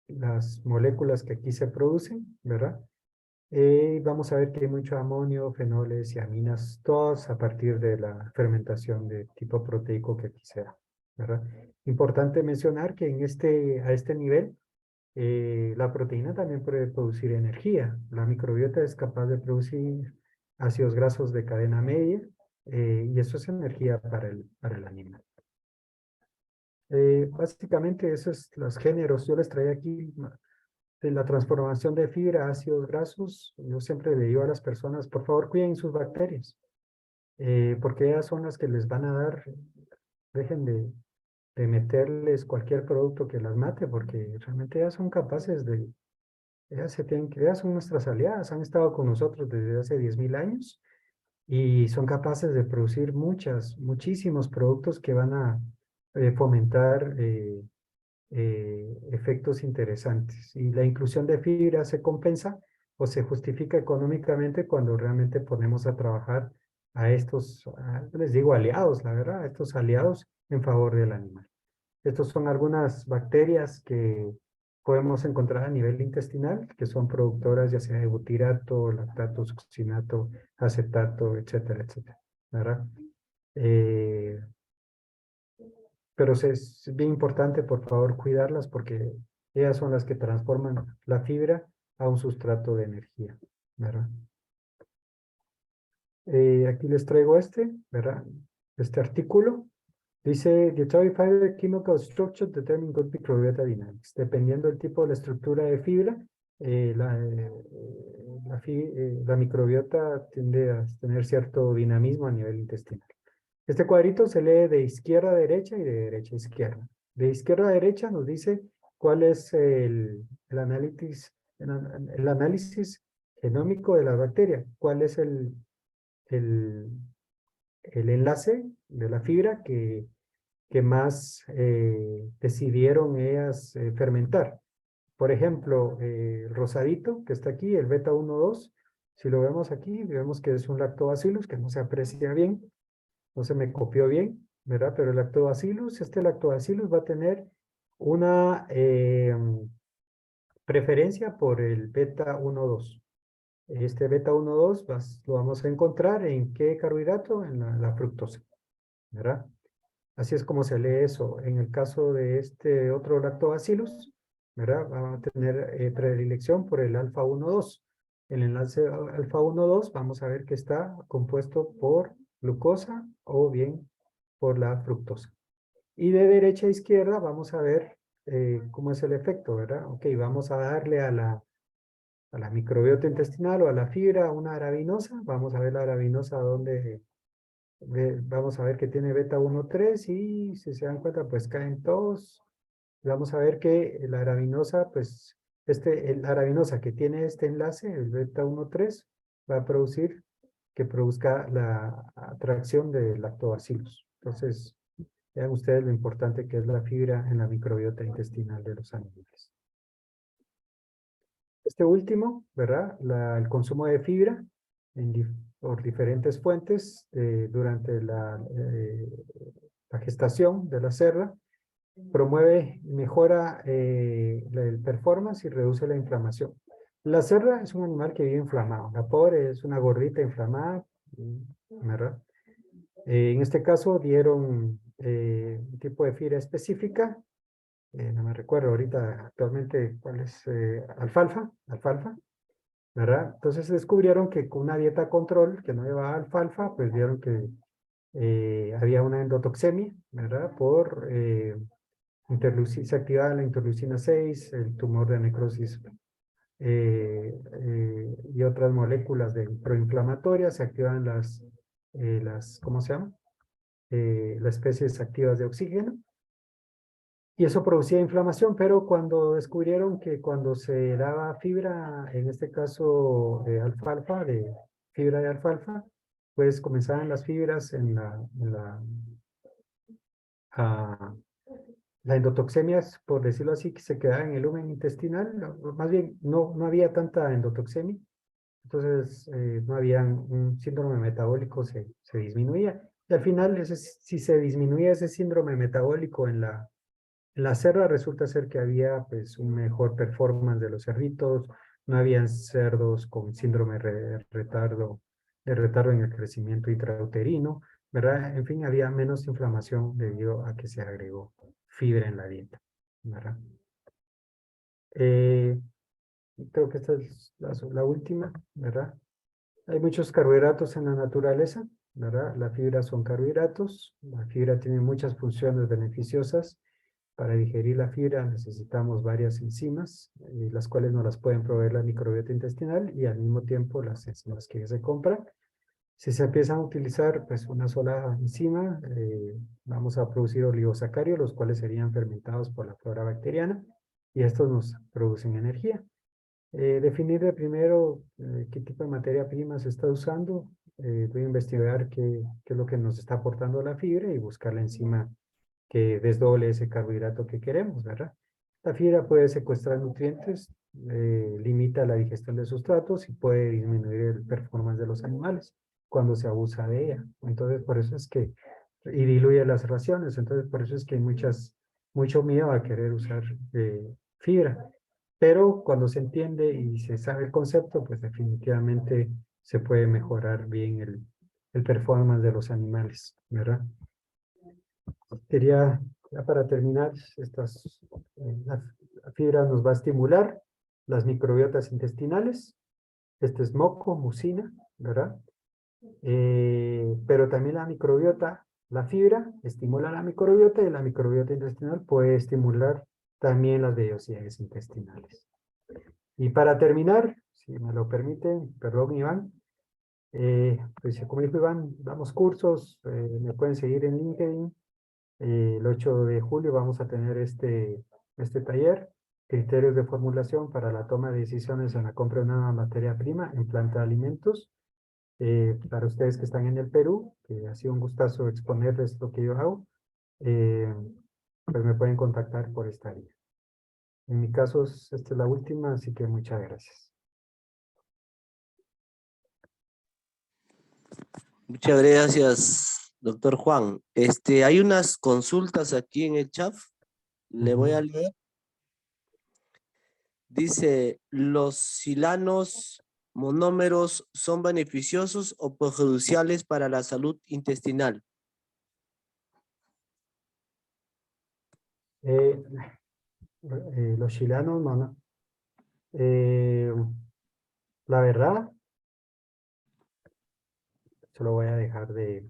las moléculas que aquí se producen, ¿verdad? Vamos a ver que hay mucho amonio, fenoles y aminas, todas a partir de la fermentación de tipo proteico que aquí se da, ¿verdad? Importante mencionar que a este nivel, la proteína también puede producir energía. La microbiota es capaz de producir ácidos grasos de cadena media y eso es energía para el animal. Básicamente, esos son los géneros. Yo les traía aquí de la transformación de fibra a ácidos grasos, yo siempre le digo a las personas, por favor, cuiden sus bacterias, porque ellas son las que les van a dar, dejen de meterles cualquier producto que las mate, porque realmente ellas son capaces de, ellas son nuestras aliadas, han estado con nosotros desde hace 10.000 años y son capaces de producir muchísimos productos que van a fomentar efectos interesantes. Y la inclusión de fibra se compensa o se justifica económicamente cuando realmente ponemos a trabajar a estos, les digo aliados, la verdad, a estos aliados en favor del animal. Estos son algunas bacterias que podemos encontrar a nivel intestinal, que son productoras ya sea de butirato, lactato, succinato, acetato, etcétera, etcétera, ¿verdad? Pero es bien importante, por favor, cuidarlas porque ellas son las que transforman la fibra a un sustrato de energía, ¿verdad? Aquí les traigo ¿verdad? Este artículo. Dice, the Toy Fiber Chemical Structure Determine Good Microbiota Dynamics. Dependiendo del tipo de la estructura de fibra, la microbiota tiende a tener cierto dinamismo a nivel intestinal. Este cuadrito se lee de izquierda a derecha y de derecha a izquierda. De izquierda a derecha nos dice cuál es el análisis genómico de la bacteria, cuál es el enlace de la fibra que más decidieron ellas fermentar. Por ejemplo, el rosadito que está aquí, el beta 1,2, si lo vemos aquí, vemos que es un lactobacillus que no se aprecia bien, no se me copió bien, ¿verdad? Pero el lactobacillus, este lactobacillus va a tener una preferencia por el beta 1,2. Este beta 1,2 lo vamos a encontrar en qué carbohidrato, en la fructosa, ¿verdad? Así es como se lee eso. En el caso de este otro lactobacillus, ¿verdad? Va a tener predilección por el alfa 1,2. El enlace alfa 1,2 vamos a ver que está compuesto por glucosa o bien por la fructosa. Y de derecha a izquierda vamos a ver cómo es el efecto, ¿verdad? Ok, vamos a darle a la microbiota intestinal o a la fibra una arabinosa. Vamos a ver la arabinosa donde vamos a ver que tiene beta 1,3 y si se dan cuenta pues caen todos. Vamos a ver que la arabinosa, pues la arabinosa que tiene este enlace, el beta 1,3, va a producir que produzca la atracción de lactobacillus. Entonces, vean ustedes lo importante que es la fibra en la microbiota intestinal de los animales. Este último, ¿verdad? El consumo de fibra por diferentes fuentes durante la gestación de la cerda mejora el performance y reduce la inflamación. La cerda es un animal que vive inflamado. La pobre es una gordita inflamada, ¿verdad? En este caso dieron un tipo de fibra específica. No me recuerdo ahorita actualmente cuál es, alfalfa, ¿verdad? Entonces descubrieron que con una dieta control que no llevaba alfalfa, pues vieron que había una endotoxemia, ¿verdad? Se activaba la interleucina 6, el tumor de necrosis y otras moléculas proinflamatorias, se activan ¿cómo se llama? Las especies activas de oxígeno. Y eso producía inflamación, pero cuando descubrieron que cuando se daba fibra, en este caso alfalfa, fibra de alfalfa, pues comenzaban las fibras la endotoxemia, por decirlo así, que se quedaba en el lumen intestinal, más bien no había tanta endotoxemia, entonces no había un síndrome metabólico, se disminuía. Y al final, si se disminuía ese síndrome metabólico en la cerda, resulta ser que había pues un mejor performance de los cerditos, no habían cerdos con síndrome de retardo en el crecimiento intrauterino, ¿verdad? En fin, había menos inflamación debido a que se agregó fibra en la dieta, ¿verdad? Creo que esta es la última, ¿verdad? Hay muchos carbohidratos en la naturaleza, ¿verdad? La fibra son carbohidratos, la fibra tiene muchas funciones beneficiosas Para digerir la fibra necesitamos varias enzimas, las cuales nos las pueden proveer la microbiota intestinal y al mismo tiempo las enzimas que se compran. Si se empiezan a utilizar pues una sola enzima, vamos a producir oligosacáridos, los cuales serían fermentados por la flora bacteriana, y estos nos producen energía. Definir de primero qué tipo de materia prima se está usando. Voy a investigar qué es lo que nos está aportando la fibra y buscar la enzima que desdoble ese carbohidrato que queremos, ¿verdad? La fibra puede secuestrar nutrientes, limita la digestión de sustratos y puede disminuir el performance de los animales cuando se abusa de ella. Entonces, por eso es que, y diluye las raciones, entonces por eso es que hay mucho miedo a querer usar fibra. Pero cuando se entiende y se sabe el concepto, pues definitivamente se puede mejorar bien el performance de los animales, ¿verdad? Quería, ya para terminar, la fibra nos va a estimular las microbiotas intestinales. Este es moco, mucina, ¿verdad? Pero también la fibra estimula la microbiota y la microbiota intestinal puede estimular también las vellosidades intestinales. Y para terminar, si me lo permiten, perdón Iván, pues como dijo Iván, damos cursos, me pueden seguir en LinkedIn. El 8 de julio vamos a tener este taller, criterios de formulación para la toma de decisiones en la compra de una materia prima en planta de alimentos. Para ustedes que están en el Perú, que ha sido un gustazo exponerles lo que yo hago, pues me pueden contactar por esta vía. En mi caso, esta es la última, así que muchas gracias. Muchas gracias, doctor Juan. Hay unas consultas aquí en el chat. Le voy a leer. Dice, ¿los silanos monómeros son beneficiosos o perjudiciales para la salud intestinal? Los chilanos, la verdad, se lo voy a dejar de...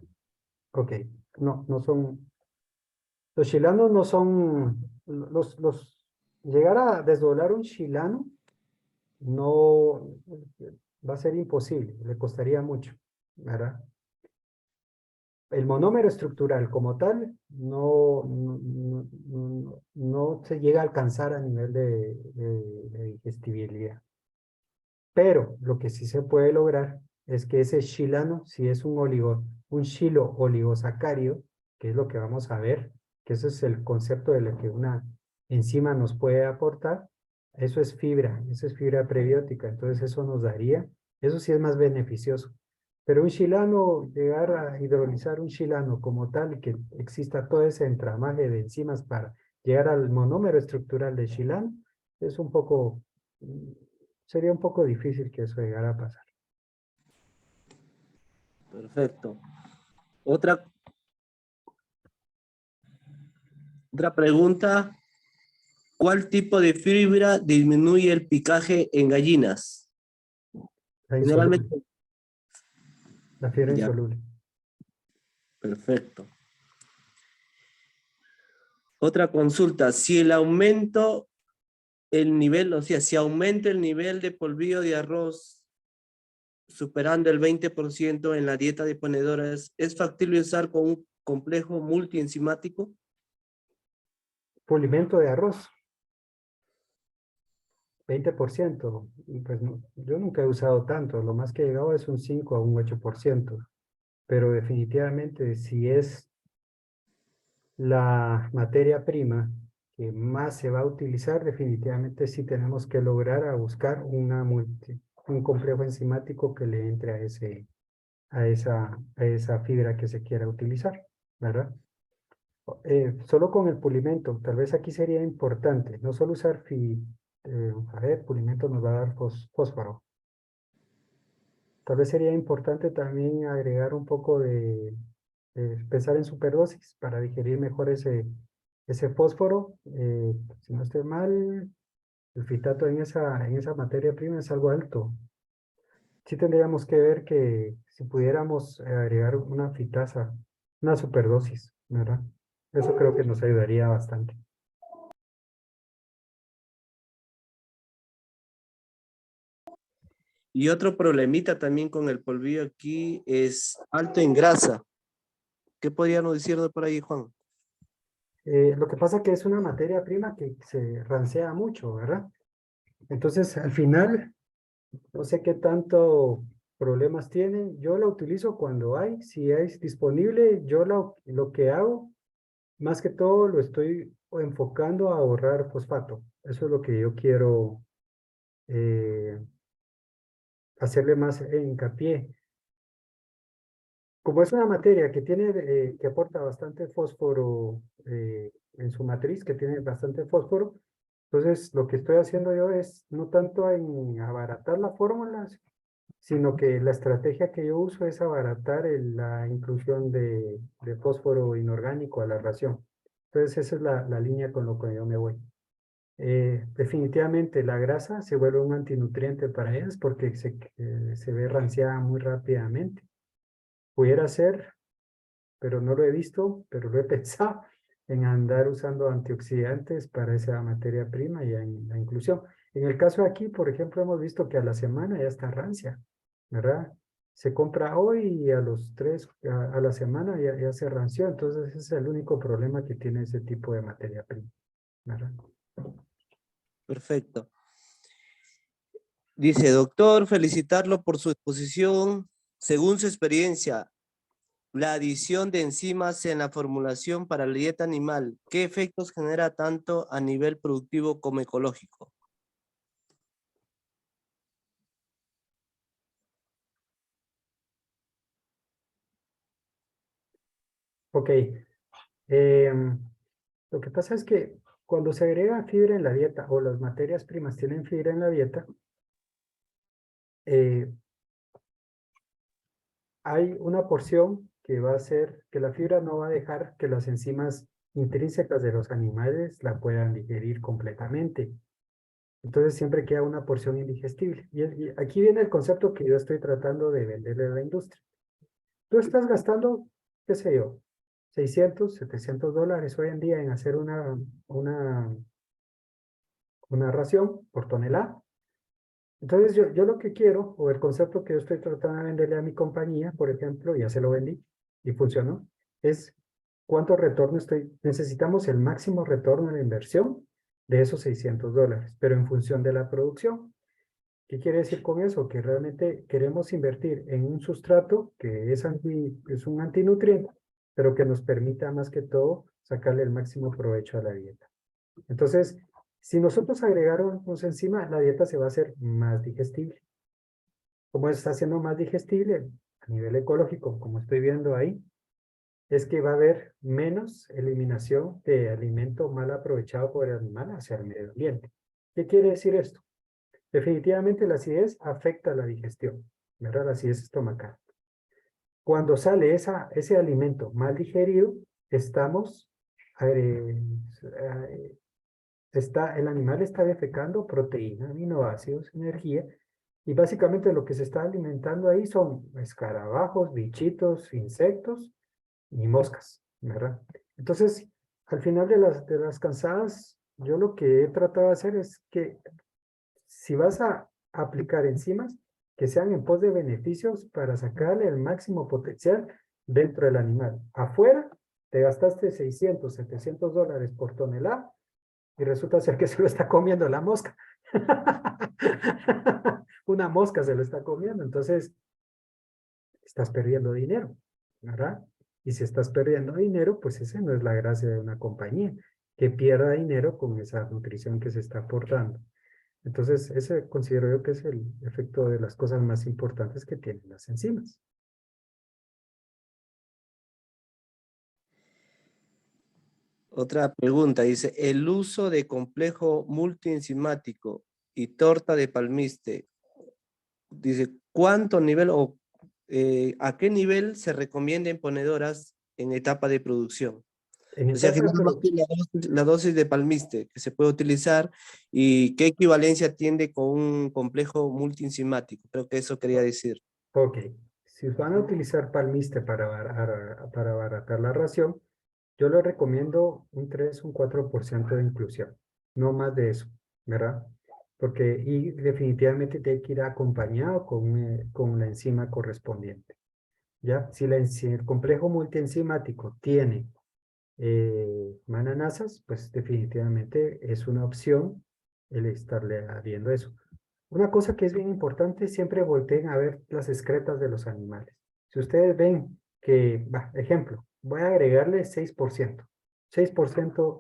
Ok, no son... Los chilanos no son... Llegar a desdoblar un chilano no va a ser imposible, le costaría mucho, ¿verdad? El monómero estructural como tal no se llega a alcanzar a nivel de digestibilidad. Pero lo que sí se puede lograr es que ese chilano, si es un chilo oligosacárido, que es lo que vamos a ver, que ese es el concepto de lo que una enzima nos puede aportar, eso es fibra prebiótica, entonces eso nos daría, eso sí es más beneficioso. Pero un chilano, llegar a hidrolizar un chilano como tal, que exista todo ese entramaje de enzimas para llegar al monómero estructural de chilano, es un poco, sería un poco difícil que eso llegara a pasar. Perfecto. Otra pregunta. ¿Cuál tipo de fibra disminuye el picaje en gallinas? La insoluble, Generalmente. la fibra Ya, insoluble. perfecto. Otra consulta. Si el aumento el nivel, o sea, si aumenta el nivel de polvillo de arroz superando el 20% en la dieta de ponedoras, ¿es factible usar con un complejo multienzimático? Pulimento de arroz, 20%. Pues yo nunca he usado tanto, lo más que he llegado es un 5 a un 8%. Pero definitivamente si es la materia prima que más se va a utilizar, definitivamente sí tenemos que lograr a buscar un complejo enzimático que le entre a esa fibra que se quiera utilizar, ¿verdad? Solo con el pulimento, tal vez aquí sería importante, no solo usar a ver, pulimento nos va a dar fósforo. Tal vez sería importante también agregar un poco pensar en superdosis para digerir mejor ese fósforo. Si no estoy mal, el fitato en esa materia prima es algo alto. Sí tendríamos que ver que si pudiéramos agregar una superdosis, ¿verdad? Eso creo que nos ayudaría bastante. Y otro problemita también con el polvillo aquí es alto en grasa. ¿Qué podríamos decirnos por ahí, Juan? Lo que pasa que es una materia prima que se rancea mucho, ¿verdad? Entonces, al final, no sé qué tanto problemas tiene. Yo la utilizo cuando hay, si es disponible, yo lo que hago, más que todo, lo estoy enfocando a ahorrar fosfato. Eso es lo que yo quiero eh, hacerle más hincapié. Como es una materia que tiene, que aporta bastante fósforo en su matriz, que tiene bastante fósforo, entonces lo que estoy haciendo yo es no tanto en abaratar las fórmulas, sino que la estrategia que yo uso es abaratar la inclusión de fósforo inorgánico a la ración. Entonces esa es la línea con lo que yo me voy. Definitivamente la grasa se vuelve un antinutriente para ellas porque se ve ranciada muy rápidamente. Pudiera ser, pero no lo he visto, pero lo he pensado en andar usando antioxidantes para esa materia prima y en la inclusión. En el caso de aquí, por ejemplo, hemos visto que a la semana ya está rancia, ¿verdad? Se compra hoy y a los 3, a la semana ya se ranció. Entonces ese es el único problema que tiene ese tipo de materia prima, ¿verdad? Perfecto. Dice, doctor, felicitarlo por su exposición. Según su experiencia, la adición de enzimas en la formulación para la dieta animal, ¿qué efectos genera tanto a nivel productivo como ecológico? Ok. Lo que pasa es que cuando se agrega fibra en la dieta o las materias primas tienen fibra en la dieta, eh, hay una porción que va a ser que la fibra no va a dejar que las enzimas intrínsecas de los animales la puedan digerir completamente. Entonces siempre queda una porción indigestible. Y aquí viene el concepto que yo estoy tratando de venderle a la industria. Tú estás gastando, qué sé yo, 600, 700 dólares hoy en día en hacer una ración por tonelada. Entonces yo lo que quiero, o el concepto que yo estoy tratando de venderle a mi compañía, por ejemplo, ya se lo vendí y funcionó, es cuánto retorno necesitamos el máximo retorno en la inversión de esos 600 dólares, pero en función de la producción. ¿Qué quiere decir con eso? Que realmente queremos invertir en un sustrato que es un antinutriente, pero que nos permita más que todo sacarle el máximo provecho a la dieta. Entonces, si nosotros agregáramos encima, la dieta se va a hacer más digestible. ¿Cómo está siendo más digestible? A nivel ecológico, como estoy viendo ahí, es que va a haber menos eliminación de alimento mal aprovechado por el animal hacia el medio ambiente. ¿Qué quiere decir esto? Definitivamente la acidez afecta la digestión, ¿verdad? La acidez estomacal. Cuando sale ese alimento mal digerido, estamos eh, el animal está defecando proteína, aminoácidos, energía, y básicamente lo que se está alimentando ahí son escarabajos, bichitos, insectos y moscas, ¿verdad? Entonces, al final de las cansadas, yo lo que he tratado de hacer es que si vas a aplicar enzimas, que sean en pos de beneficios para sacarle el máximo potencial dentro del animal. Afuera, te gastaste 600, 700 dólares por tonelada, y resulta ser que se lo está comiendo la mosca. Una mosca se lo está comiendo, entonces estás perdiendo dinero, ¿verdad? Y si estás perdiendo dinero, pues esa no es la gracia de una compañía, que pierda dinero con esa nutrición que se está aportando. Entonces, ese considero yo que es el efecto de las cosas más importantes que tienen las enzimas. Otra pregunta, dice, el uso de complejo multienzimático y torta de palmiste, dice, ¿cuánto nivel o a qué nivel se recomienda en ponedoras en etapa de producción? En O sea, que etapa de nada más tiene la dosis de palmiste que se puede utilizar y qué equivalencia tiene con un complejo multienzimático. Creo que eso quería decir. Ok, si van a utilizar palmiste para abaratar la ración, yo les recomiendo un 3, un 4% de inclusión, no más de eso, ¿verdad? porque y definitivamente tiene que ir acompañado con la enzima correspondiente. ¿Ya? Si el complejo multienzimático tiene mananasas, pues definitivamente es una opción el estarle haciendo eso. Una cosa que es bien importante, siempre volteen a ver las excretas de los animales. Si ustedes ven que, ejemplo, voy a agregarle 6%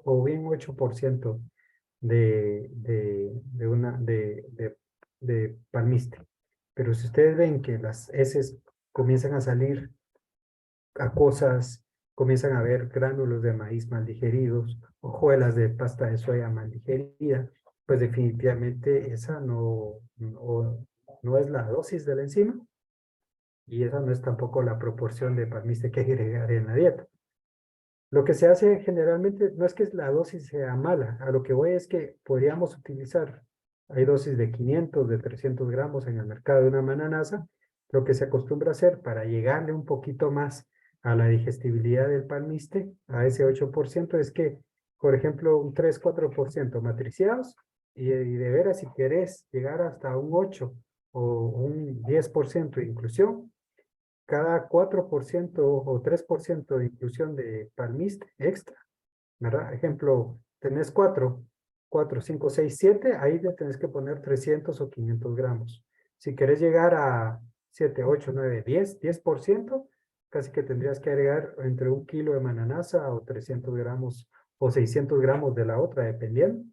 o bien 8% de palmiste. Pero si ustedes ven que las heces comienzan a salir acuosas, comienzan a haber gránulos de maíz mal digeridos, hojuelas de pasta de soya mal digerida, pues definitivamente esa no es la dosis de la enzima y esa no es tampoco la proporción de palmiste que agregar en la dieta. Lo que se hace generalmente no es que la dosis sea mala, a lo que voy es que podríamos utilizar, hay dosis de 500, de 300 gramos en el mercado de una mananasa, lo que se acostumbra a hacer para llegarle un poquito más a la digestibilidad del palmiste, a ese 8%, es que, por ejemplo, un 3-4% matriciados, y de veras si querés llegar hasta un 8 o un 10% de inclusión, cada 4% o 3% de inclusión de palmiste extra, ¿verdad? Ejemplo, tenés 4, 5, 6, 7, ahí le tenés que poner 300 o 500 gramos. Si querés llegar a 7, 8, 9, 10%, casi que tendrías que agregar entre 1 kilo de mananasa o 300 gramos o 600 gramos de la otra, dependiendo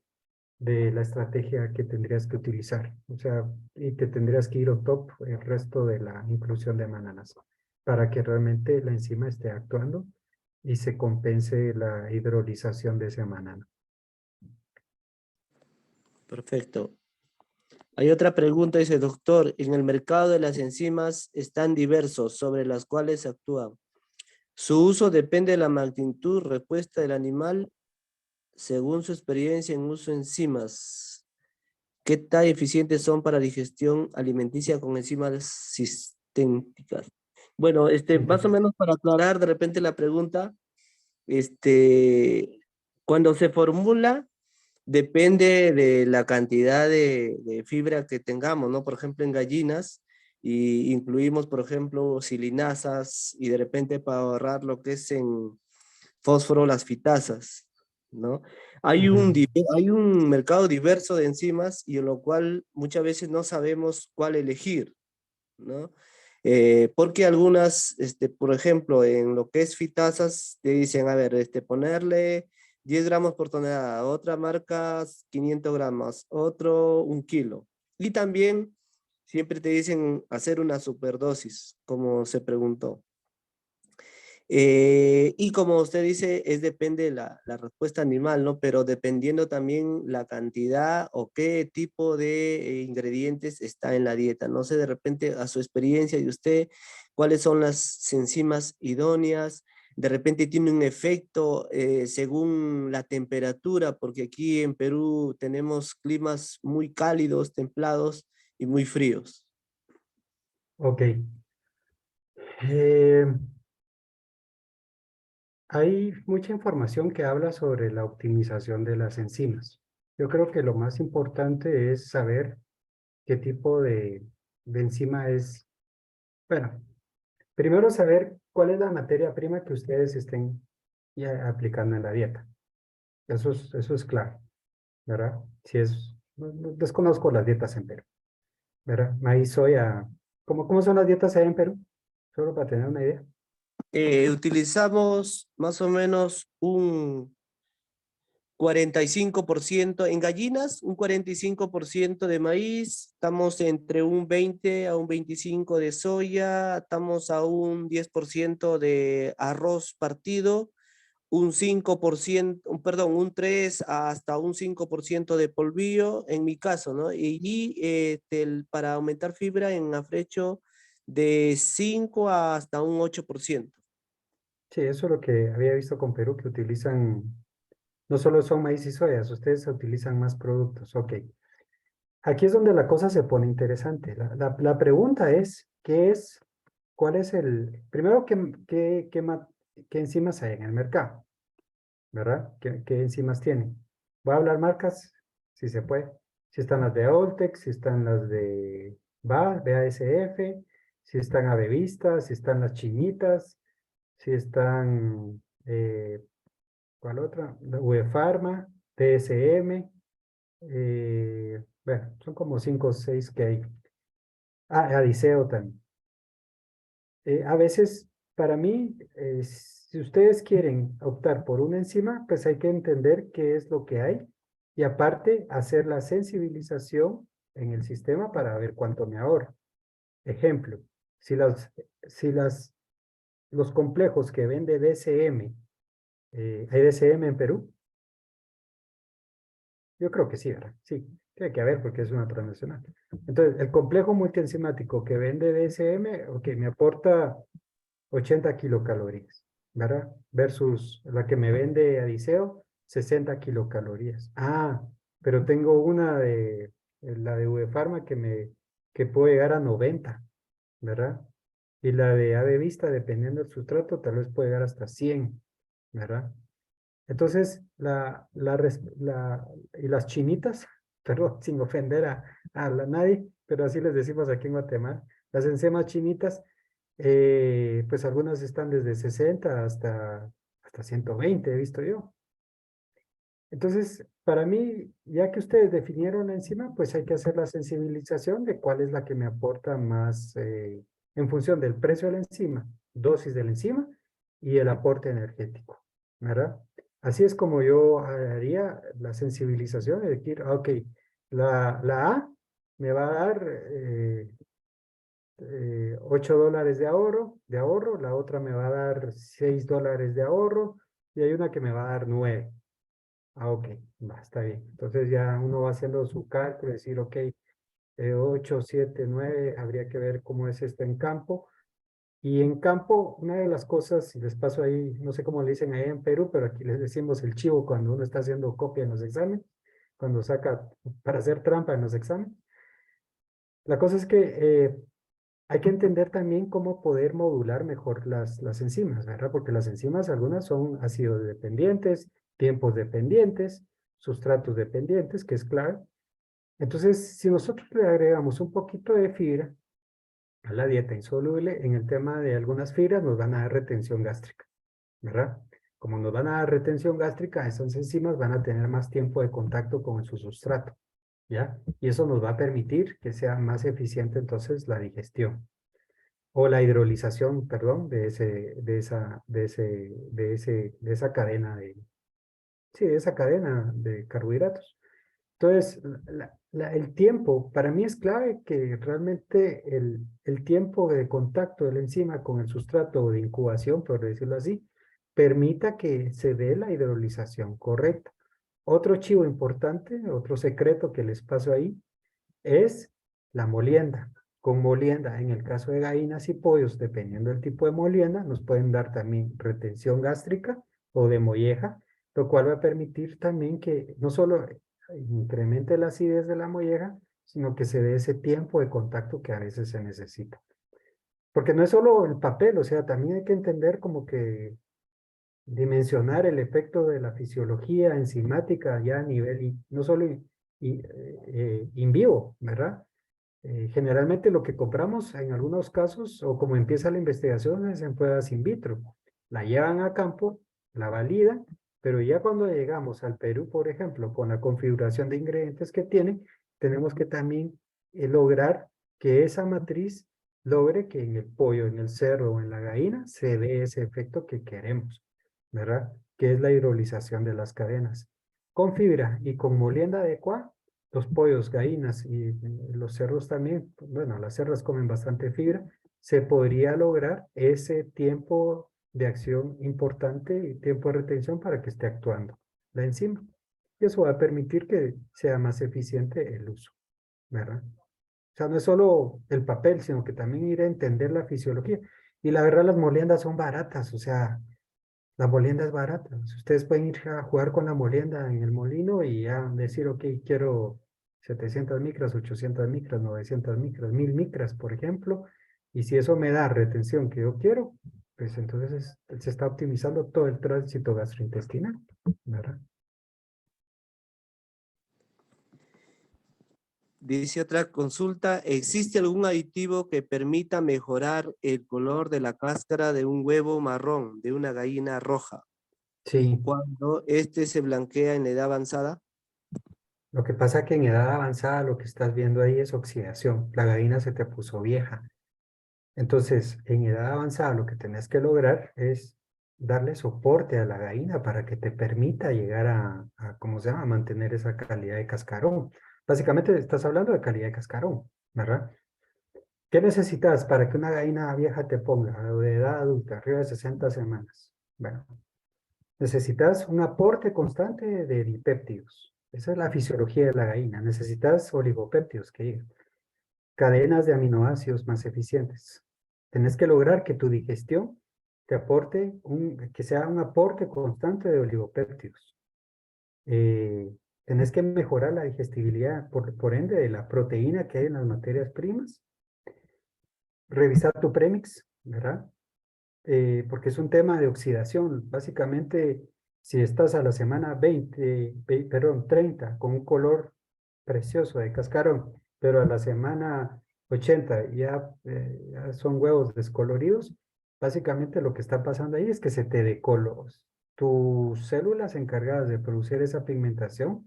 de la estrategia que tendrías que utilizar. O sea, y te tendrías que ir on top el resto de la inclusión de mananasa para que realmente la enzima esté actuando y se compense la hidrolización de ese manano. Perfecto. Hay otra pregunta, dice, doctor, en el mercado de las enzimas están diversos sobre las cuales actúan. Su uso depende de la magnitud, respuesta del animal según su experiencia en uso de enzimas. ¿Qué tan eficientes son para digestión alimenticia con enzimas sistémicas? Bueno, más o menos para aclarar de repente la pregunta, cuando se formula, depende de la cantidad de fibra que tengamos, ¿no? Por ejemplo, en gallinas, y incluimos, por ejemplo, silinasas, y de repente para ahorrar lo que es en fósforo, las fitasas, ¿no? Hay un mercado diverso de enzimas y en lo cual muchas veces no sabemos cuál elegir, ¿no? Porque algunas, por ejemplo, en lo que es fitasas, te dicen, a ver, ponerle 10 gramos por tonelada, otra marca 500 gramos, otro 1 kilo. Y también siempre te dicen hacer una superdosis, como se preguntó. Y como usted dice, depende de la respuesta animal, ¿no? Pero dependiendo también la cantidad o qué tipo de ingredientes está en la dieta. No sé, de repente a su experiencia de usted, cuáles son las enzimas idóneas. De repente tiene un efecto según la temperatura, porque aquí en Perú tenemos climas muy cálidos, templados y muy fríos. Ok. Hay mucha información que habla sobre la optimización de las enzimas. Yo creo que lo más importante es saber qué tipo de enzima es. Bueno, primero saber cuál es la materia prima que ustedes estén ya aplicando en la dieta. Eso es claro, ¿verdad? Si es, desconozco las dietas en Perú, ¿verdad? Maíz, soya. ¿Cómo son las dietas ahí en Perú? Solo para tener una idea. Utilizamos más o menos un 45% en gallinas, un 45% de maíz, estamos entre un 20 a un 25 de soya, estamos a un 10% de arroz partido, un 5%, perdón, un 3 hasta un 5% de polvillo, en mi caso, ¿no? Para aumentar fibra en afrecho de 5 hasta un 8%. Sí, eso es lo que había visto con Perú, que utilizan, no solo son maíz y soya, ustedes utilizan más productos. Ok. Aquí es donde la cosa se pone interesante. La pregunta es, cuál es primero, qué enzimas hay en el mercado? ¿Verdad? ¿Qué enzimas tienen? Voy a hablar marcas, si se puede. Si están las de Oltex, si están las de BASF, si están Avevistas, si están las chinitas, si están, ¿cuál otra? La Pharma, TSM, bueno, son como 5 o 6 que hay. Ah, Adiseo también. A veces, para mí, si ustedes quieren optar por una enzima, pues hay que entender qué es lo que hay y aparte hacer la sensibilización en el sistema para ver cuánto me ahorro. Ejemplo, si los complejos que vende DSM, ¿hay DSM en Perú? Yo creo que sí, ¿verdad? Sí, tiene que haber porque es una transnacional. Entonces, el complejo multienzimático que vende DSM, ok, me aporta 80 kilocalorías, ¿verdad? Versus la que me vende Adiseo, 60 kilocalorías. Ah, pero tengo una de, la de Uefarma que puede llegar a 90, ¿verdad? Y la de Ave Vista, dependiendo del sustrato, tal vez puede llegar hasta 100, ¿verdad? Entonces, y las chinitas, perdón, sin ofender nadie, pero así les decimos aquí en Guatemala, las enzimas chinitas, pues algunas están desde 60 hasta 120, he visto yo. Entonces, para mí, ya que ustedes definieron la enzima, pues hay que hacer la sensibilización de cuál es la que me aporta más en función del precio de la enzima, dosis de la enzima y el aporte energético, ¿verdad? Así es como yo haría la sensibilización de decir, ok, la A me va a dar $8 de ahorro, la otra me va a dar $6 de ahorro y hay una que me va a dar 9. Ah, ok, va, está bien. Entonces ya uno va haciendo su cálculo, decir, ok, 8, 7, 9, habría que ver cómo es esto en campo. Y en campo, una de las cosas, y les paso ahí, no sé cómo le dicen ahí en Perú, pero aquí les decimos el chivo cuando uno está haciendo copia en los exámenes, cuando saca para hacer trampa en los exámenes. La cosa es que hay que entender también cómo poder modular mejor las enzimas, ¿verdad? Porque las enzimas algunas son ácidos dependientes, tiempos dependientes, sustratos dependientes, que es clave. Entonces, si nosotros le agregamos un poquito de fibra a la dieta insoluble, en el tema de algunas fibras nos van a dar retención gástrica, ¿verdad? Como nos van a dar retención gástrica, esas enzimas van a tener más tiempo de contacto con su sustrato, ¿ya? Y eso nos va a permitir que sea más eficiente entonces la digestión o la hidrolización, perdón, de esa cadena sí, de esa cadena de carbohidratos. Entonces, el tiempo, para mí es clave que realmente el tiempo de contacto de la enzima con el sustrato o de incubación, por decirlo así, permita que se dé la hidrolización correcta. Otro chivo importante, otro secreto que les paso ahí, es la molienda. Con molienda, en el caso de gallinas y pollos, dependiendo del tipo de molienda, nos pueden dar también retención gástrica o de molleja, lo cual va a permitir también que no solo incremente la acidez de la molleja, sino que se dé ese tiempo de contacto que a veces se necesita. Porque no es solo el papel, o sea, también hay que entender como que dimensionar el efecto de la fisiología enzimática ya a nivel, no solo in vivo, ¿verdad? Generalmente lo que compramos en algunos casos, o como empieza la investigación, es en pruebas in vitro. La llevan a campo, la validan, pero ya cuando llegamos al Perú, por ejemplo, con la configuración de ingredientes que tiene, tenemos que también lograr que esa matriz logre que en el pollo, en el cerdo o en la gallina se dé ese efecto que queremos, ¿verdad? Que es la hidrolización de las cadenas. Con fibra y con molienda adecuada, los pollos, gallinas y los cerdos también, bueno, las cerdas comen bastante fibra, se podría lograr ese tiempo de acción importante y tiempo de retención para que esté actuando la enzima. Y eso va a permitir que sea más eficiente el uso, ¿verdad? O sea, no es solo el papel, sino que también ir a entender la fisiología. Y la verdad, las moliendas son baratas, o sea, la molienda es barata. Ustedes pueden ir a jugar con la molienda en el molino y ya decir, ok, quiero 700 micras, 800 micras, 900 micras, 1000 micras, por ejemplo. Y si eso me da retención que yo quiero, pues entonces se está optimizando todo el tránsito gastrointestinal, ¿verdad? Dice otra consulta, ¿existe algún aditivo que permita mejorar el color de la cáscara de un huevo marrón de una gallina roja Sí, cuando este se blanquea en la edad avanzada? lo que pasa que en edad avanzada lo que estás viendo ahí es oxidación. La gallina se te puso vieja. Entonces, en edad avanzada lo que tenés que lograr es darle soporte a la gallina para que te permita llegar ¿cómo se llama?, mantener esa calidad de cascarón. Básicamente estás hablando de calidad de cascarón, ¿verdad? ¿Qué necesitas para que una gallina vieja te ponga o de edad adulta, arriba de 60 semanas? Bueno, necesitas un aporte constante de dipéptidos. Esa es la fisiología de la gallina. Necesitas oligopéptidos, que digan, cadenas de aminoácidos más eficientes. Tenés que lograr que tu digestión te aporte, que sea un aporte constante de oligopéptidos. Eh, Tenés que mejorar la digestibilidad, por ende, de la proteína que hay en las materias primas. Revisar tu premix, ¿verdad? Porque es un tema de oxidación. Básicamente, si estás a la semana 30 con un color precioso de cascarón, pero a la semana 80 ya son huevos descoloridos, básicamente lo que está pasando ahí es que se te decoloró. Tus células encargadas de producir esa pigmentación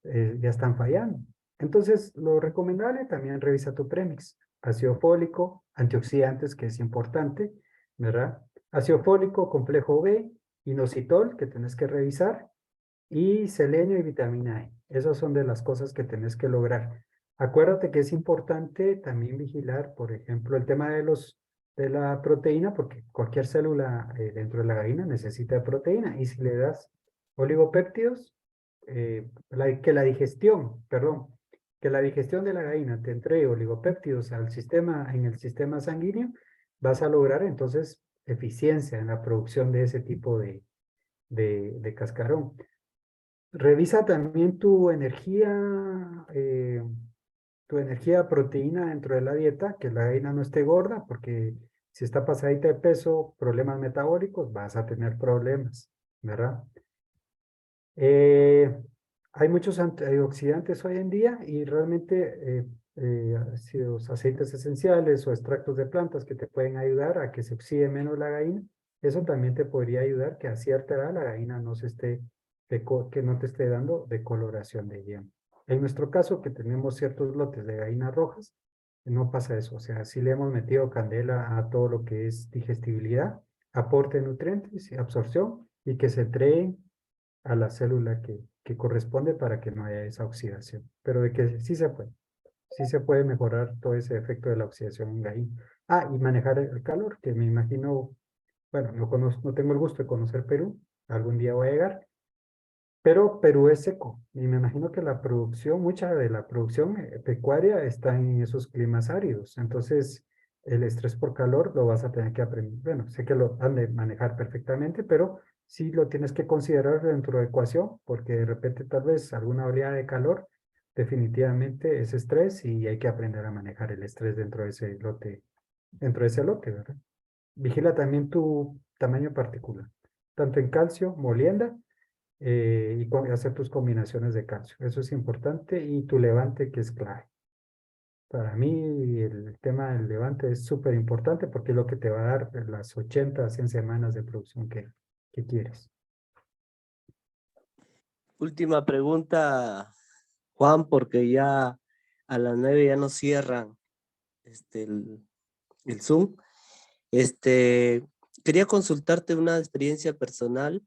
ya están fallando. Entonces, lo recomendable también revisa tu premix. Ácido fólico, antioxidantes, que es importante, ¿verdad? Ácido fólico, complejo B, inositol, que tenés que revisar, y selenio y vitamina E. Esas son de las cosas que tenés que lograr. Acuérdate que es importante también vigilar, por ejemplo, el tema de la proteína, porque cualquier célula dentro de la gallina necesita proteína, y si le das oligopéptidos, que la digestión de la gallina te entregue oligopéptidos en el sistema sanguíneo, vas a lograr entonces eficiencia en la producción de ese tipo de cascarón. Revisa también tu energía proteína dentro de la dieta, que la gallina no esté gorda, porque si está pasadita de peso, problemas metabólicos, vas a tener problemas, ¿verdad? Eh, Hay muchos antioxidantes hoy en día y realmente ácidos, aceites esenciales o extractos de plantas que te pueden ayudar a que se oxide menos la gallina. Eso también te podría ayudar que a cierta edad la gallina no se esté, que no te esté dando decoloración de yema. En nuestro caso, que tenemos ciertos lotes de gallinas rojas, no pasa eso. O sea, sí le hemos metido candela a todo lo que es digestibilidad, aporte de nutrientes y absorción y que se entregue a la célula que corresponde para que no haya esa oxidación. Pero de que sí se puede mejorar todo ese efecto de la oxidación en gallina. Ah, y manejar el calor, que me imagino, bueno, no tengo el gusto de conocer Perú, algún día voy a llegar, pero Perú es seco y me imagino que mucha de la producción pecuaria está en esos climas áridos. Entonces, el estrés por calor lo vas a tener que aprender. Bueno, sé que lo han de manejar perfectamente, pero sí lo tienes que considerar dentro de ecuación, porque de repente tal vez alguna oleada de calor definitivamente es estrés y hay que aprender a manejar el estrés dentro de ese lote, ¿verdad? Vigila también tu tamaño particular, tanto en calcio, molienda y hacer tus combinaciones de calcio. Eso es importante y tu levante que es clave. Para mí el tema del levante es súper importante porque es lo que te va a dar las 80 a 100 semanas de producción que quieres. Última pregunta, Juan, porque ya a las 9 ya nos cierran el Zoom. Quería consultarte una experiencia personal.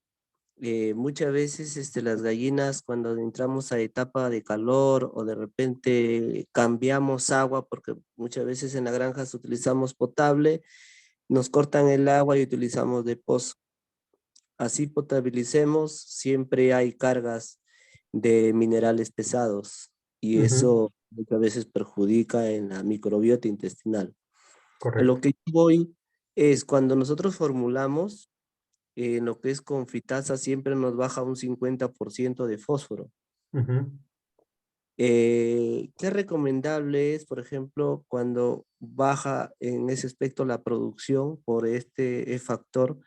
Muchas veces las gallinas cuando entramos a etapa de calor o de repente cambiamos agua, porque muchas veces en la granja utilizamos potable, nos cortan el agua y utilizamos de pozo. Así potabilicemos, siempre hay cargas de minerales pesados y Ujú, eso muchas veces perjudica en la microbiota intestinal. A lo correcto. que yo voy es cuando nosotros formulamos, en lo que es confitasa siempre nos baja un 50% de fósforo. Ujú, ¿Qué recomendable es, por ejemplo, cuando baja en ese aspecto la producción por este factor?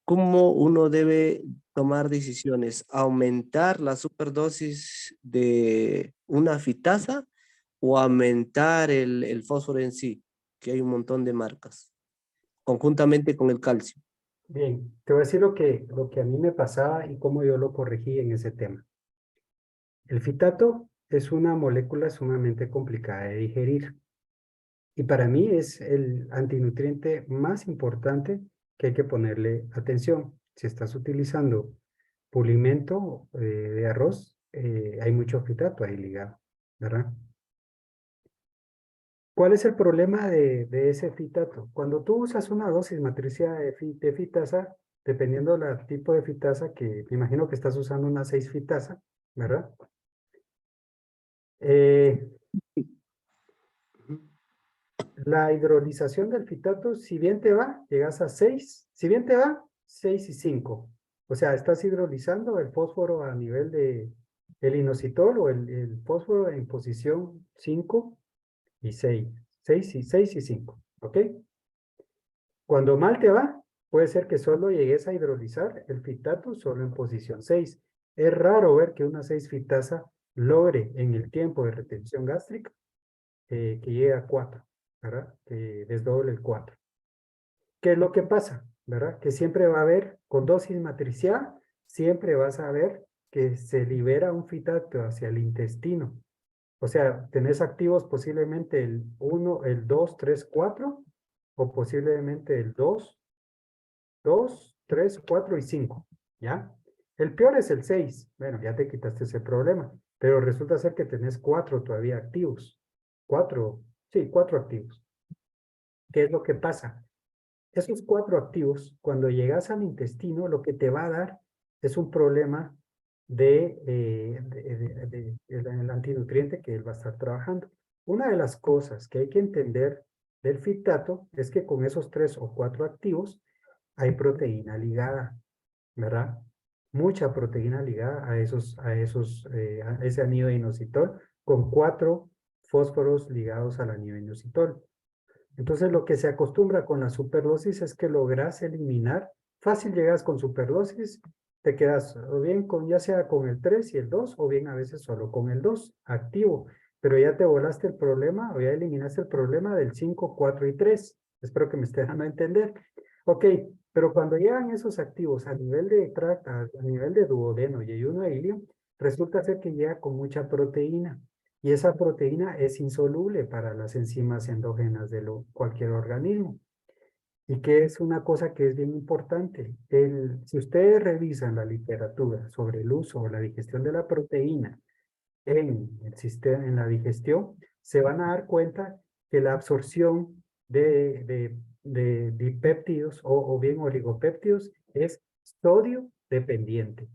¿Cómo uno debe tomar decisiones? ¿Aumentar la superdosis de una fitasa o aumentar el fósforo en sí? Que hay un montón de marcas, conjuntamente con el calcio. Bien, te voy a decir lo que a mí me pasaba y cómo yo lo corregí en ese tema. El fitato es una molécula sumamente complicada de digerir y para mí es el antinutriente más importante que hay que ponerle atención. Si estás utilizando pulimento de arroz, hay mucho fitato ahí ligado, ¿verdad? ¿Cuál es el problema de ese fitato? Cuando tú usas una dosis matricial de fitasa, dependiendo del tipo de fitasa, que me imagino que estás usando una 6 fitasa, ¿verdad? Eh, la hidrolización del fitato, si bien te va, llegas a 6, si bien te va, 6 y 5. O sea, estás hidrolizando el fósforo a nivel de el inositol o el fósforo en posición 5 y 6. 6 y 5, ¿ok? Cuando mal te va, puede ser que solo llegues a hidrolizar el fitato solo en posición 6. Es raro ver que una 6 fitasa logre en el tiempo de retención gástrica que llegue a 4, ¿verdad? Que desdoble el 4. ¿Qué es lo que pasa? ¿Verdad? Que siempre va a haber, con dosis matricial, siempre vas a ver que se libera un fitato hacia el intestino. O sea, tenés activos posiblemente el 1, el 2, 3, 4, o posiblemente el 2, 3, 4 y 5, ¿ya? El peor es el 6. Bueno, ya te quitaste ese problema, pero resulta ser que tenés 4 todavía activos. 4, sí, 4 activos. ¿Qué es lo que pasa? Esos 4 activos, cuando llegas al intestino, lo que te va a dar es un problema del antinutriente que él va a estar trabajando. Una de las cosas que hay que entender del fitato es que con esos 3 o 4 activos hay proteína ligada, ¿verdad? Mucha proteína ligada a ese anillo de inositol con 4 fósforos ligados al anillo de inositol. Entonces lo que se acostumbra con la superdosis es que logras eliminar, fácil llegas con superdosis, te quedas o bien con ya sea con el 3 y el 2 o bien a veces solo con el 2 activo, pero ya te volaste el problema o ya eliminaste el problema del 5, 4 y 3. Espero que me esté dando a entender. Ok, pero cuando llegan esos activos a nivel de a nivel de duodeno y ayuno de ilio, resulta ser que llega con mucha proteína. Y esa proteína es insoluble para las enzimas endógenas de cualquier organismo. Y que es una cosa que es bien importante. Si ustedes revisan la literatura sobre el uso o la digestión de la proteína en el sistema, en la digestión, se van a dar cuenta que la absorción de dipéptidos o bien oligopéptidos es sodio dependiente.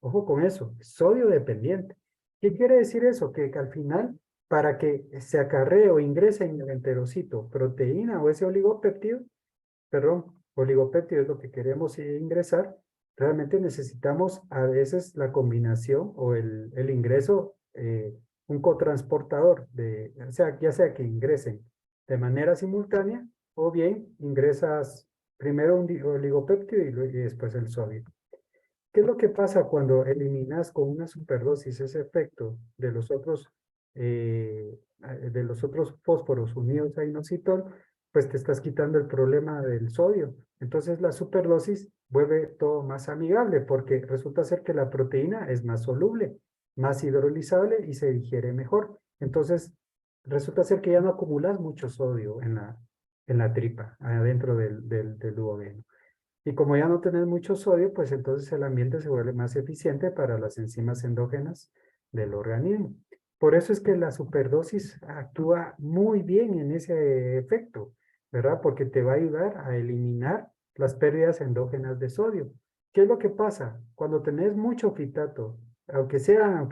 Ojo con eso, sodio dependiente. ¿Qué quiere decir eso? Que al final, para que se acarree o ingrese en el enterocito proteína o ese oligopéptido, perdón, oligopéptido es lo que queremos ingresar, realmente necesitamos a veces la combinación o el ingreso, un cotransportador, o sea, ya sea que ingresen de manera simultánea o bien ingresas primero un oligopéptido y después el sodio. ¿Qué es lo que pasa cuando eliminas con una superdosis ese efecto de los otros fósforos unidos a inositol? Pues te estás quitando el problema del sodio. Entonces la superdosis vuelve todo más amigable porque resulta ser que la proteína es más soluble, más hidrolizable y se digiere mejor. Entonces resulta ser que ya no acumulas mucho sodio en la tripa, adentro del duodeno. Y como ya no tenés mucho sodio, pues entonces el ambiente se vuelve más eficiente para las enzimas endógenas del organismo. Por eso es que la superdosis actúa muy bien en ese efecto, ¿verdad? Porque te va a ayudar a eliminar las pérdidas endógenas de sodio. ¿Qué es lo que pasa? Cuando tenés mucho fitato, aunque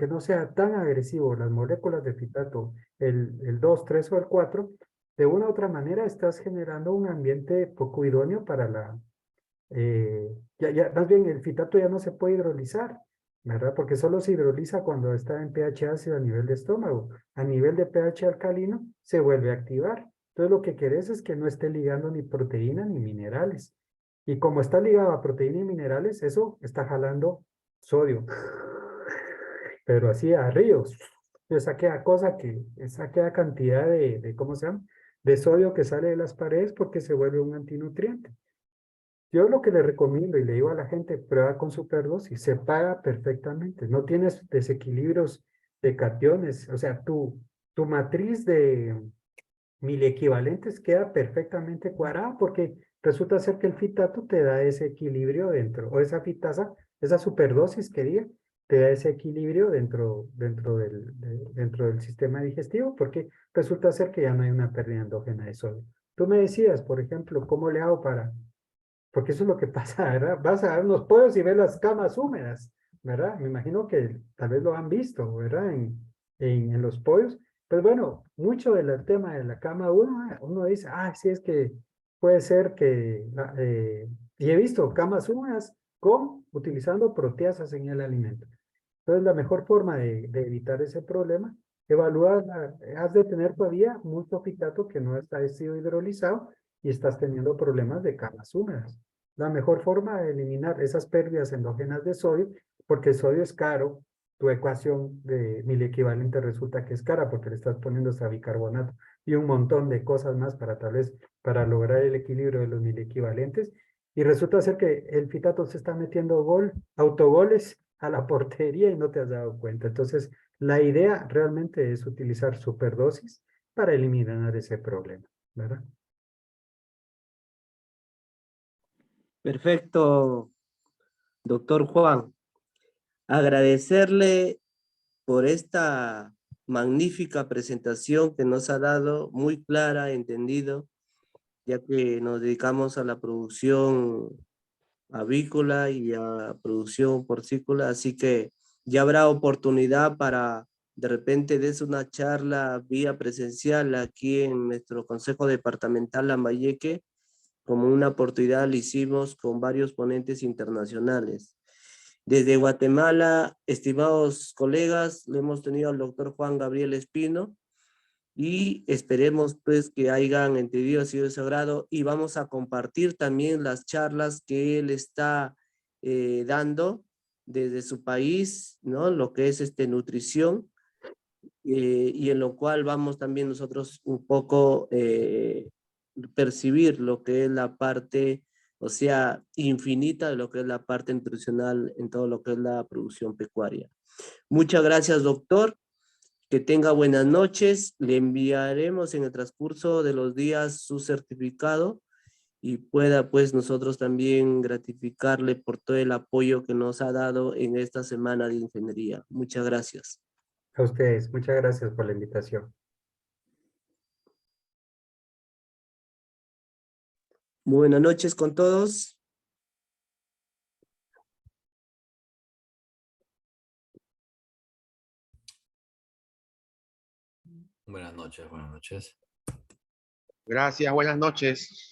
no sea tan agresivo las moléculas de fitato, el 2, 3 o el 4, de una u otra manera estás generando un ambiente poco idóneo para más bien el fitato ya no se puede hidrolizar, ¿verdad? Porque solo se hidroliza cuando está en pH ácido a nivel de estómago. A nivel de pH alcalino se vuelve a activar. Entonces lo que querés es que no esté ligando ni proteína ni minerales. Y como está ligado a proteína y minerales, eso está jalando sodio. Pero así a ríos. Esa queda cosa que, esa queda cantidad ¿cómo se llama? De sodio que sale de las paredes porque se vuelve un antinutriente. Yo lo que le recomiendo y le digo a la gente, prueba con superdosis, se paga perfectamente. No tienes desequilibrios de cationes. O sea, tu matriz de miliequivalentes queda perfectamente cuadrada porque resulta ser que el fitato te da ese equilibrio dentro, o esa fitasa, esa superdosis que diga, te da ese equilibrio dentro del sistema digestivo porque resulta ser que ya no hay una pérdida endógena de sodio. Tú me decías, por ejemplo, ¿cómo le hago para porque eso es lo que pasa, ¿verdad? Vas a dar unos pollos y ves las camas húmedas, ¿verdad? Me imagino que tal vez lo han visto, ¿verdad? En los pollos. Pues bueno, mucho del tema de la cama uno dice, sí es que puede ser que, y he visto camas húmedas utilizando proteasas en el alimento. Entonces, la mejor forma de evitar ese problema, evaluar, has de tener todavía mucho fitato que no está sido hidrolizado y estás teniendo problemas de camas húmedas. La mejor forma de eliminar esas pérdidas endógenas de sodio, porque el sodio es caro, tu ecuación de mil equivalente resulta que es cara porque le estás poniendo esa bicarbonato y un montón de cosas más para tal vez para lograr el equilibrio de los mil equivalentes. Y resulta ser que el fitato se está metiendo autogoles a la portería y no te has dado cuenta. Entonces, la idea realmente es utilizar superdosis para eliminar ese problema, ¿verdad? Perfecto, doctor Juan. Agradecerle por esta magnífica presentación que nos ha dado, muy clara, entendido, ya que nos dedicamos a la producción avícola y a producción porcícola, así que ya habrá oportunidad para de repente des una charla vía presencial aquí en nuestro Consejo Departamental Lambayeque, como una oportunidad lo hicimos con varios ponentes internacionales. Desde Guatemala, estimados colegas, le hemos tenido al doctor Juan Gabriel Espino y esperemos pues que hayan entendido, ha sido de su agrado y vamos a compartir también las charlas que él está dando desde su país, ¿no? Lo que es nutrición y en lo cual vamos también nosotros un poco percibir lo que es la parte, o sea, infinita de lo que es la parte nutricional en todo lo que es la producción pecuaria. Muchas gracias, doctor. Que tenga buenas noches. Le enviaremos en el transcurso de los días su certificado y pueda pues nosotros también gratificarle por todo el apoyo que nos ha dado en esta semana de ingeniería. Muchas gracias. A ustedes, muchas gracias por la invitación. Buenas noches con todos. Buenas noches, buenas noches. Gracias, buenas noches.